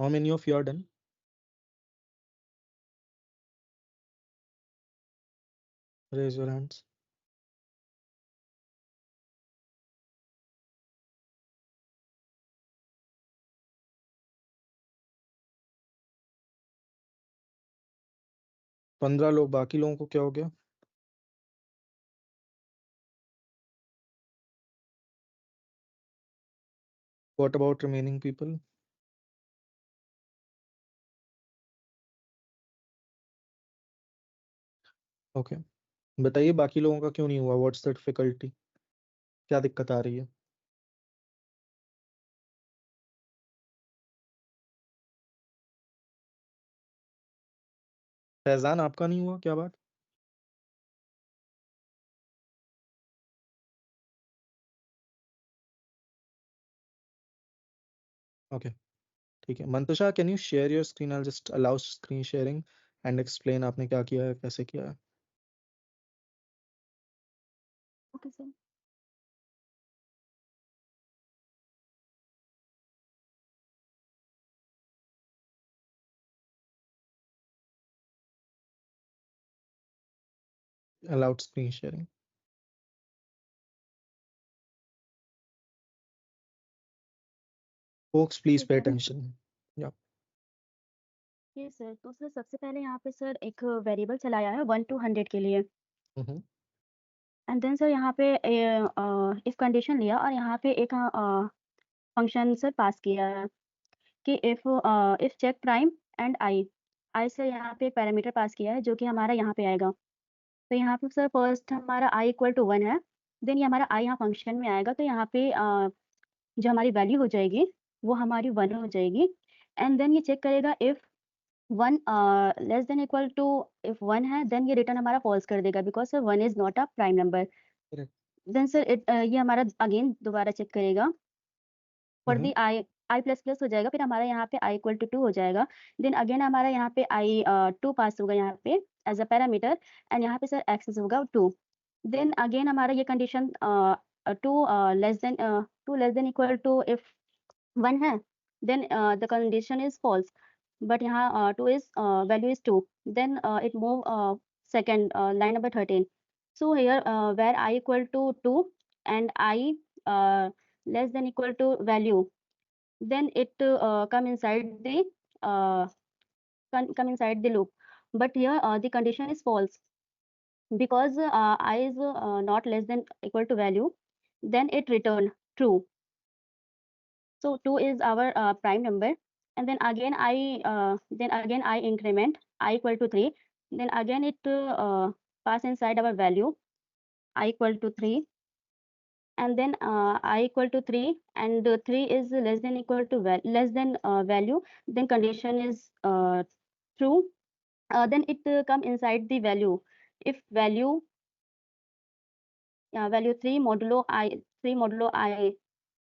How many of you are done? Raise your hands. पंद्रह लोग, बाकी लोगों को क्या हो गया? What about remaining people? Okay. बताइए बाकी लोगों का क्यों नहीं हुआ? What's the difficulty? क्या दिक्कत आ रही है? फैजान, आपका नहीं हुआ, क्या बात? Okay. ठीक है। Mantusha, can you share your screen? I'll just allow screen sharing and explain आपने क्या किया है, कैसे किया है। Okay sir. Allowed screen sharing. Folks, please pay attention. Yeah. ये सर, तो सर सबसे पहले यहाँ पे सर एक वेरिएबल चलाया है 1 to 100 के लिए। Mhm. एंड देन सर यहाँ पे इफ कंडीशन लिया और यहाँ पे एक फंक्शन सर पास किया है कि if check prime and I say यहाँ पे पैरामीटर पास किया है जो कि हमारा यहाँ पे आएगा। तो यहाँ पे सर फर्स्ट हमारा आई इक्वल टू 1 है, देन ये हमारा आई यहाँ फंक्शन में आएगा, तो यहाँ पे जो हमारी वैल्यू हो जाएगी वो हमारी 1 हो जाएगी। एंड देन ये चेक करेगा if 1 less than equal to, if 1 है देन ये रिटर्न हमारा फॉल्स कर देगा because sir 1 is not a prime number. Correct. Then sir ये हमारा अगेन दोबारा चेक करेगा for the i plus plus हो जाएगा, फिर हमारा यहाँ पे आई इक्वल टू 2 हो जाएगा। देन अगेन हमारा यहाँ पे आई 2 पास होगा यहाँ पे एज अ पैरामीटर, एंड यहाँ पे सर एक्सेस होगा 2। देन अगेन हमारा ये condition 2 less than equal to if 1 है, then the condition is false, but यहाँ 2 is value is 2, then it move second line number 13। So here where I equal to 2 and I less than equal to value, then it come inside the loop. But here the condition is false because I is not less than equal to value, then it return true. So 2 is our prime number, and then again I increment I equal to 3, then again it pass inside our value I equal to 3, and then I equal to 3 and 3 is less than equal to value, then condition is true. Then it come inside the value if value value 3 modulo I।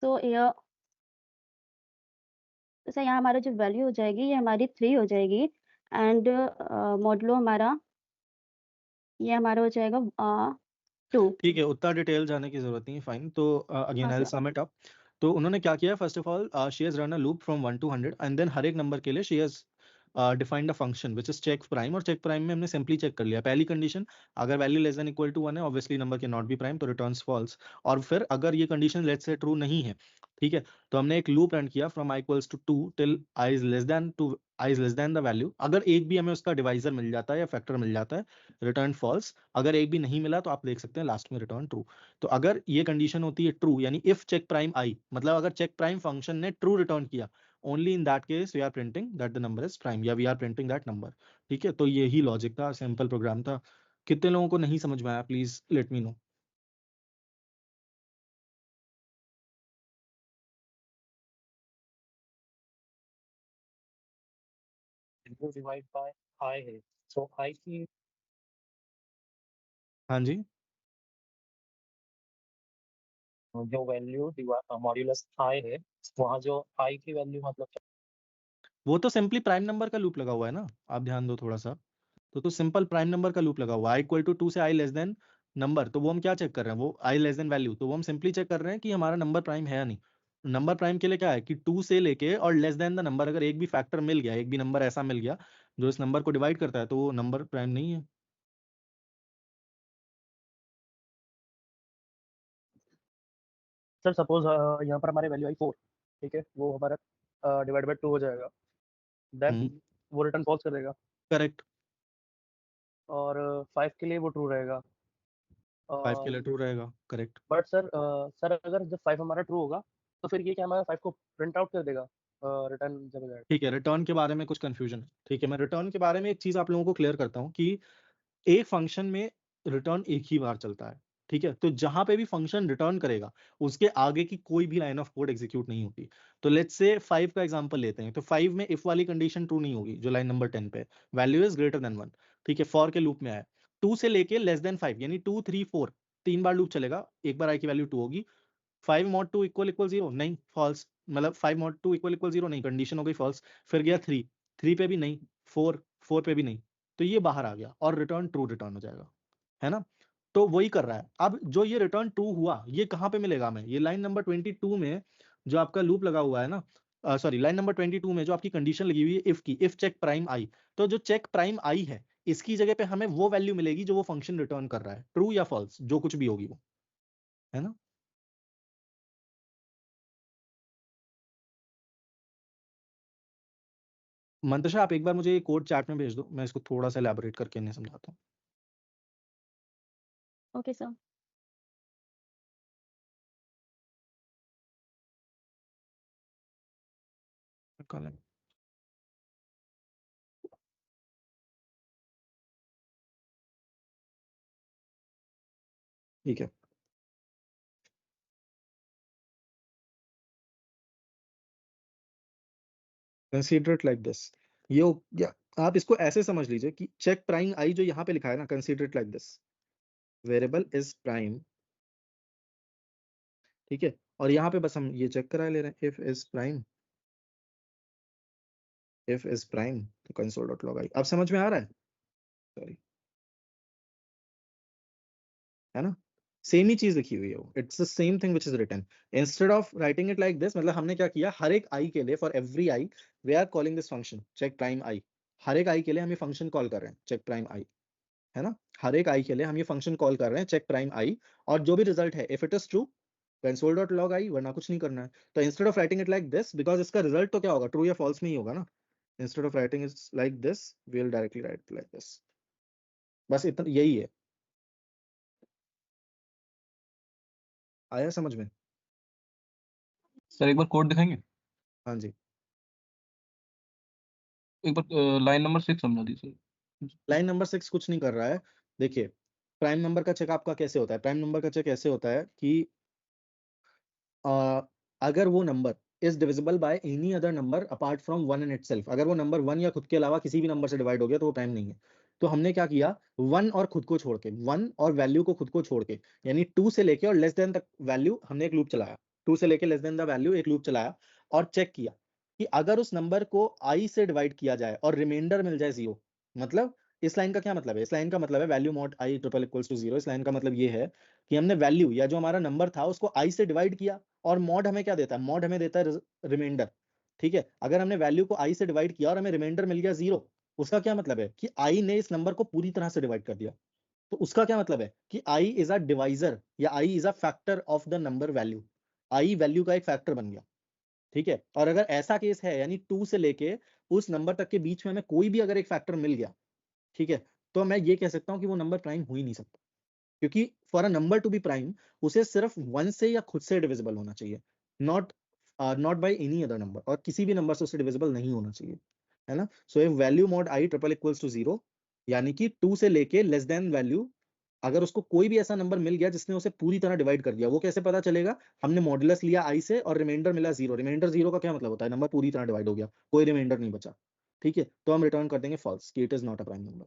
so here sir यहाँ हमारा जो value हो जाएगी ये हमारी 3 हो जाएगी, and modulo हमारा ये हमारा हो जाएगा 2। ठीक है, उतना डिटेल जाने की जरूरत नहीं है, फाइन। तो again I will sum it up. तो उन्होंने क्या किया? First of all she has run a loop from 1 to 100 and then हर एक नंबर के लिए she has defined a function which is check prime, और चेक प्राइम में हमने सिंपली चेक कर लिया पहली कंडीशन, अगर value less than equal to 1 है ऑब्वियसली नंबर के नॉट बी प्राइम, तो रिटर्न्स फॉल्स। और फिर अगर ये कंडीशन लेट्स से ट्रू नहीं है, ठीक है, तो हमने एक लूप रन किया from i equals to 2 till i is less than the value. अगर एक भी हमें उसका डिवाइजर मिल जाता है या फैक्टर मिल जाता है, रिटर्न फॉल्स। अगर एक भी नहीं मिला तो आप देख सकते हैं लास्ट में रिटर्न ट्रू। तो अगर ये कंडीशन होती है ट्रू, यानी इफ चेक प्राइम आई, मतलब अगर चेक प्राइम फंक्शन ने ट्रू रिटर्न किया, only in that case we are printing that the number is prime, या we are printing that number. ठीक है, तो यही लॉजिक था, सिंपल प्रोग्राम था। कितने लोगों को नहीं समझ में आया? Please let me know. इनको डिवाइड बाय आई है, सो आई की हाँ जी, जो वैल्यू मॉड्यूलस आई है वहाँ जो आई की वैल्यू मतलब वो तो सिंपली प्राइम नंबर का लूप लगा हुआ है ना, आप ध्यान दो थोड़ा सा। तो सिंपल प्राइम नंबर का लूप लगा हुआ है, i इक्वल टू 2 से i लेस देन नंबर, तो वो हम क्या चेक कर रहे हैं? वो i लेस देन वैल्यू, तो वो हम सिंपली चेक कर रहे हैं कि हमारा नंबर प्राइम है या नहीं। नंबर प्राइम के लिए क्या है कि 2 से लेके और लेस देन द नंबर, अगर एक भी फैक्टर मिल गया, एक भी नंबर ऐसा मिल गया जो इस नंबर को डिवाइड करता है, तो वो नंबर प्राइम नहीं है। सर सपोज यहाँ पर हमारे वैल्यू आई 4, ठीक है, वो हमारा डिवाइड बाय 2 हो जाएगा, देन वो रिटर्न फॉल्स कर देगा। करेक्ट। और 5 के लिए वो ट्रू रहेगा। 5 के लिए ट्रू रहेगा, करेक्ट। बट सर अगर जब 5 हमारा ट्रू होगा तो फिर ये क्या हमारा 5 को प्रिंट आउट कर देगा रिटर्न जब हो जाएगा। ठीक है, रिटर्न के बारे में कुछ कंफ्यूजन है। ठीक है, मैं रिटर्न के बारे में एक चीज आप लोगों को क्लियर करता हूँ कि एक फंक्शन में रिटर्न एक ही बार चलता है। ठीक है, तो जहां पे भी फंक्शन रिटर्न करेगा उसके आगे की कोई भी लाइन ऑफ कोड एग्जीक्यूट नहीं होती। तो लेट्स से 5 का एग्जांपल लेते हैं, तो 5 में इफ वाली कंडीशन ट्रू नहीं होगी जो लाइन नंबर 10 पे, वैल्यू इज ग्रेटर देन 1। ठीक है, फॉर के लूप में आया 2 से लेके लेस देन 5, यानी 2 3 4 3 बार लूप चलेगा, एक बार आई की वैल्यू 2 होगी। 5 mod 2 इक्वल 0, नहीं फॉल्स, मतलब 5 mod 2 इक्वल 0 नहीं, कंडीशन हो गई फॉल्स। फिर गया 3 पे भी नहीं, 4 पे भी नहीं, तो ये बाहर आ गया और रिटर्न ट्रू रिटर्न हो जाएगा, है ना। तो वही कर रहा है। अब जो ये रिटर्न ट्रू हुआ ये कहाँ पे मिलेगा हमें, ये लाइन नंबर 22 में जो आपका लूप लगा हुआ है ना, सॉरी लाइन नंबर 22 में जो आपकी कंडीशन लगी हुई है इफ की, इफ चेक प्राइम आई, तो जो चेक प्राइम आई है इसकी जगह पे हमें वो वैल्यू मिलेगी जो वो फंक्शन रिटर्न कर रहा है, ट्रू या फॉल्स जो कुछ भी होगी वो, है ना। मंतशा आप एक बार मुझे कोड चैट में भेज दो, मैं इसको थोड़ा सा एलैबोरेट करके इन्हें समझाता हूँ। Okay sir. ठीक है, कंसीडर इट लाइक दिस। ये या आप इसको ऐसे समझ लीजिए कि चेक प्राइम आई जो यहाँ पे लिखा है ना, consider it like this, variable is prime. ठीक है, और यहाँ पे बस हम ये चेक करा ले रहे हैं, if is prime, if is prime तो कंसोल डॉट लॉग आई। अब समझ में आ रहा है, सॉरी, है ना, सेम ही चीज लिखी हुई है वो, it's the same thing which is written. Instead of writing it like this, मतलब हमने क्या किया, हर एक आई के लिए, for every I we are calling this function check prime I. हर एक आई के लिए हम ये फंक्शन कॉल कर रहे हैं चेक प्राइम आई, है ना। हर एक आई के लिए हम ये फंक्शन कॉल कर रहे हैं चेक प्राइम आई, और जो भी रिजल्ट है if it is true console dot log I, वरना कुछ नहीं करना है। तो instead of writing it like this, because इसका रिजल्ट तो क्या होगा, ट्रू या फॉल्स में ही होगा ना, instead of writing it like this we will directly write like this. बस इतना यही है, आया समझ में। सर एक बार कोड दिखाएंगे, हाँ जी, एक बार लाइन नंबर 6 समझा दीजिए। लाइन नंबर 6 कुछ नहीं कर रहा है। देखिए प्राइम नंबर का चेक आपका कैसे होता है, प्राइम नंबर का चेक ऐसे होता है कि अगर वो number is divisible by any other number apart from 1 in itself, अगर वो नंबर 1 या खुद के अलावा किसी भी नंबर से डिवाइड हो गया तो वो प्राइम नहीं है। तो हमने क्या किया, 1 और खुद को छोड़ के, 1 और वैल्यू को खुद को छोड़ के, यानी 2 से लेके और लेस देन तक वैल्यू, हमने एक लूप चलाया, 2 से लेके लेस देन द वैल्यू एक लूप चलाया, और चेक किया कि अगर उस नंबर को आई से डिवाइड किया जाए और रिमाइंडर मिल जाए 0, मतलब इस लाइन का क्या मतलब है, इस लाइन का मतलब है value mod i triple equals to 0। इस लाइन का मतलब ये है कि हमने वैल्यू या जो हमारा नंबर था उसको आई से डिवाइड किया, और मॉड हमें क्या देता है, मॉड हमें देता है रिमाइंडर। ठीक है, अगर हमने वैल्यू को आई से डिवाइड किया और हमें रिमाइंडर मिल गया 0, उसका क्या मतलब है कि आई ने इस नंबर को पूरी तरह से डिवाइड कर दिया। तो उसका क्या मतलब है कि आई इज अ डिवाइजर, या I is a factor of the number value, I value का एक फैक्टर बन गया। ठीक है, और अगर ऐसा केस है, यानी 2 से लेके उस नंबर तक के बीच में हमें कोई भी अगर एक फैक्टर मिल गया, ठीक है, तो मैं ये कह सकता हूं कि वो नंबर प्राइम हो ही नहीं सकता, क्योंकि for a number to be prime उसे सिर्फ 1 से या खुद से डिविजिबल होना चाहिए, not not by any other number, और किसी भी नंबर से उसे डिविजिबल नहीं होना चाहिए, है ना। So if value mod i triple equals to 0, यानी कि 2 से लेके लेस देन वैल्यू, अगर उसको कोई भी ऐसा नंबर मिल गया जिसने उसे पूरी तरह डिवाइड कर दिया, वो कैसे पता चलेगा, हमने मॉडुलस लिया आई से और रिमाइंडर मिला 0, रिमाइंडर 0 का क्या मतलब होता है, नंबर पूरी तरह डिवाइड हो गया, कोई रिमाइंडर नहीं बचा। ठीक है, तो हम रिटर्न कर देंगे फॉल्स, कि it is not a prime number.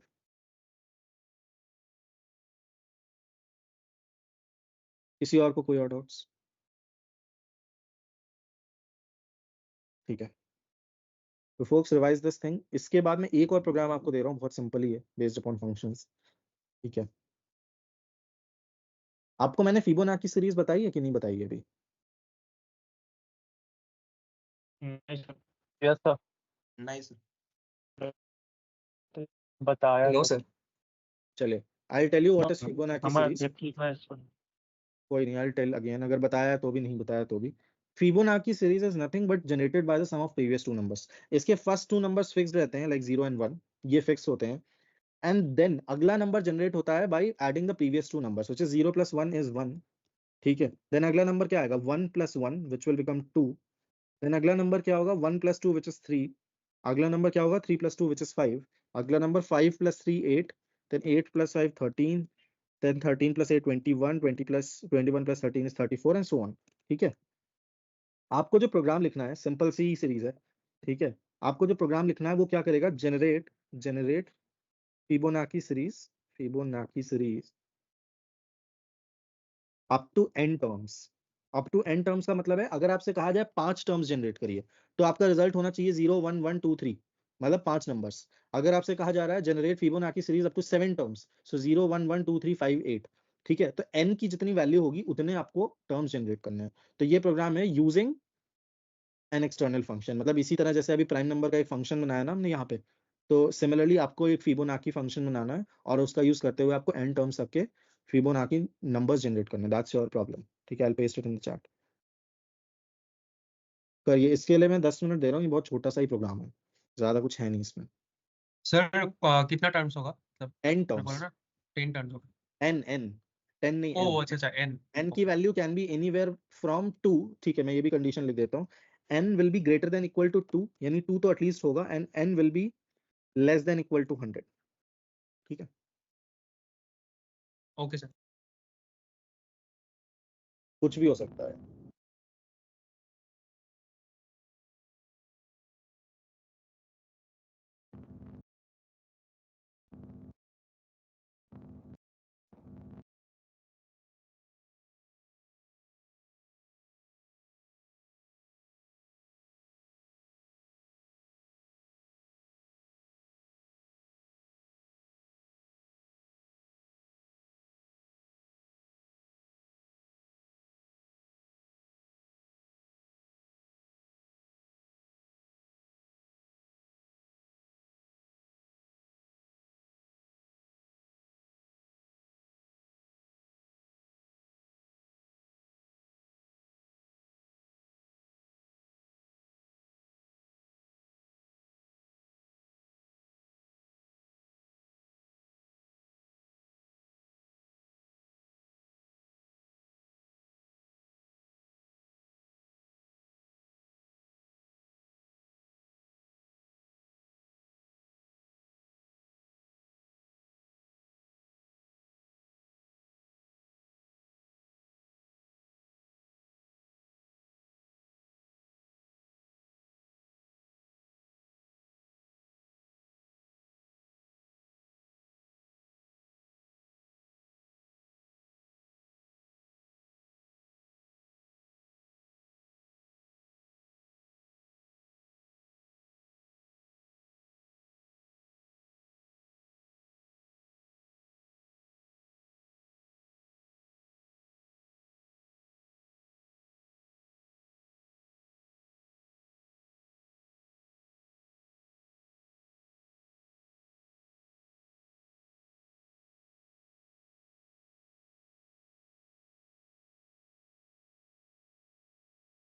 किसी और को कोई और डाउट्स? ठीक है, तो फोक्स रिवाइज दिस थिंग। इसके बाद में एक और प्रोग्राम आपको दे रहा हूँ, बहुत सिंपल ही है, बेस्ड अपॉन फंक्शंस। ठीक है, आपको मैंने फिबोनाची सीरीज बताई है कि नहीं बताई है अभी? यस सर नहीं सर। बताया नो था सर। चलिए I tell you what is Fibonacci हमारा सीरीज। कोई नहीं, आई टेल अगेन, अगर बताया तो भी नहीं बताया तो भी। Fibonacci series is nothing but generated by the sum of previous two numbers. इसके फर्स्ट टू नंबर्स फिक्स्ड रहते हैं, लाइक 0 and 1, ये फिक्स होते हैं। एंड देन अगला नंबर जनरेट होता है by adding the previous two numbers, which is 0 + 1 is 1। ठीक है, देन अगला नंबर क्या आएगा, 1 + 1 which will become 2। देन अगला नंबर क्या होगा, 1 + 2 which is 3। अगला नंबर क्या होगा, 3 + 2 which is 5। अगला number 5 + 3 8। Then 8 + 5 13। then 13 + 8 21, 20 + 21 + 13 is 34 and so on। ठीक है, आपको जो प्रोग्राम लिखना है सिंपल सी सीरीज है। ठीक है, आपको जो प्रोग्राम लिखना है वो क्या करेगा, generate Fibonacci series up to n terms. Up to n terms का मतलब है अगर आपसे कहा जाए 5 टर्म्स जनरेट करिए तो आपका रिजल्ट होना चाहिए 0 1 1 2 3, मतलब 5 नंबर्स। अगर आपसे कहा जा रहा है generate Fibonacci series up to 7 terms, so 0 1 1 2 3 5 8। ठीक है, तो n की जितनी वैल्यू होगी उतने आपको टर्म्स जनरेट करने हैं। तो ये प्रोग्राम है यूजिंग एन एक्सटर्नल फंक्शन, मतलब इसी तरह जैसे अभी प्राइम नंबर का एक फंक्शन बनाया ना हमने यहाँ पे, तो सिमिलरली आपको एक फिबोनाची फंक्शन बनाना है और उसका यूज करते हुए आपको n टर्म्स तक के फिबोनाची नंबर्स जनरेट करने। That's your problem. ठीक है, I paste it in the chat. करिए, इसके लिए मैं 10 मिनट दे रहा हूँ, ये बहुत छोटा सा ही प्रोग्राम है, ज्यादा कुछ है नहीं इसमें। सर कितना टर्म्स होगा, मतलब n बोला टर्म्स, ना 10 टर्म्स होगा। n 10 नहीं, ओ n। अच्छा एन। n की value can be anywhere from 2। ठीक है, मैं ये भी कंडीशन लिख देता हूँ, n will be greater than equal to 2, यानी 2 तो एटलीस्ट होगा, and n will be less than equal to 100। ठीक है, ओके सर। कुछ भी हो सकता है।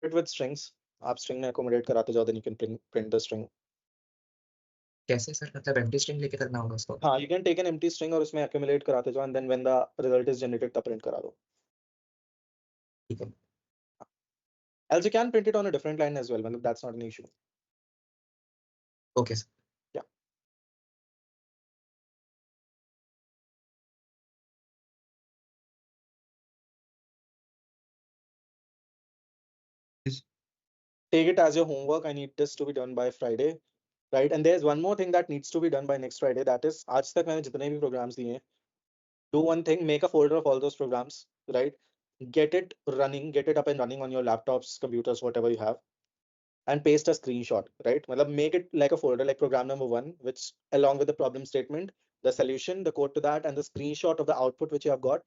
with strings, आप string में accommodate कराते जाओ, then you can print the string। कैसे सर, मतलब एम्प्टी स्ट्रिंग लेके करना होगा उसको? हाँ, you can take an empty string और उसमें accumulate कराते जाओ, and then when the result is generated तब print करा दो। ठीक है। Else you can print it on a different line as well, मतलब that's not an issue। Okay sir. Yeah। Take it as your homework. I need this to be done by Friday, right? And there's one more thing that needs to be done by next Friday. That is, आज तक मैंने जितने भी programs दिए हैं, do one thing, make a folder of all those programs, right? Get it running, get it up and running on your laptops, computers, whatever you have, and paste a screenshot, right? मतलब make it like a folder, like program number 1, which along with the problem statement, the solution, the code to that, and the screenshot of the output which you have got,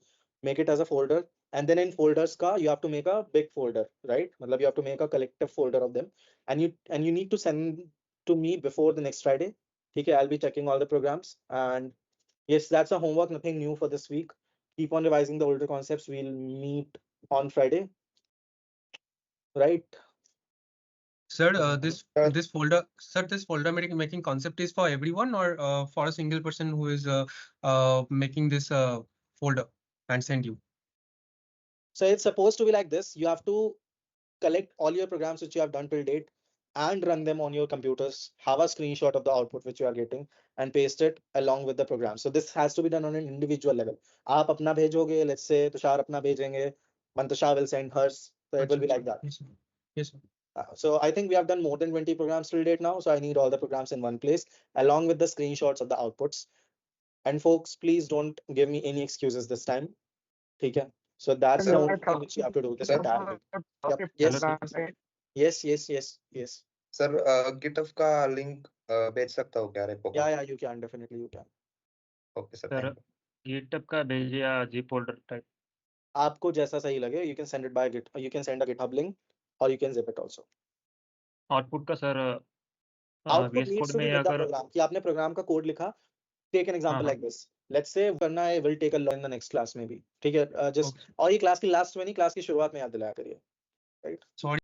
make it as a folder, and then in folders ka you have to make a big folder, right? Matlab you have to make a collective folder of them, and you need to send to me before the next Friday. Okay, I'll be checking all the programs, and yes, that's a homework, nothing new for this week. Keep on revising the older concepts. We'll meet on Friday, right? Sir, this folder, sir, this folder making concept is for everyone or for a single person who is making this folder and send you? So it's supposed to be like this. You have to collect all your programs which you have done till date and run them on your computers, have a screenshot of the output which you are getting, and paste it along with the program. So this has to be done on an individual level. आप अपना भेजोगे, let's say Tushar अपना भेजेंगे, Mantasha will send hers, so it will be like that. Yes, sir. Yes, sir. So I think we have done more than 20 programs till date now. So I need all the programs in one place along with the screenshots of the outputs. And folks, please don't give me any excuses this time. Okay? So that's the only thing which you have to do this entire week. Yep. Yes. Yes. Sir GitHub का link भेज सकता हूँ क्या repo का? Yeah, you can, definitely you can. Okay sir, sir thank you. GitHub का भेजिए या zip folder type? आपको जैसा सही लगे, you can send it by Git, you can send a GitHub link or you can zip it also. Output का sir Output VS needs code to be में with the अगर program. कि आपने program का code लिखा. Take an example हाँ। like this. Let's say करना है, will take a lot in the next class maybe. ठीक है, just और ये class की last में नहीं, class की शुरुआत में याद दिलाया करिए. Right? सॉरी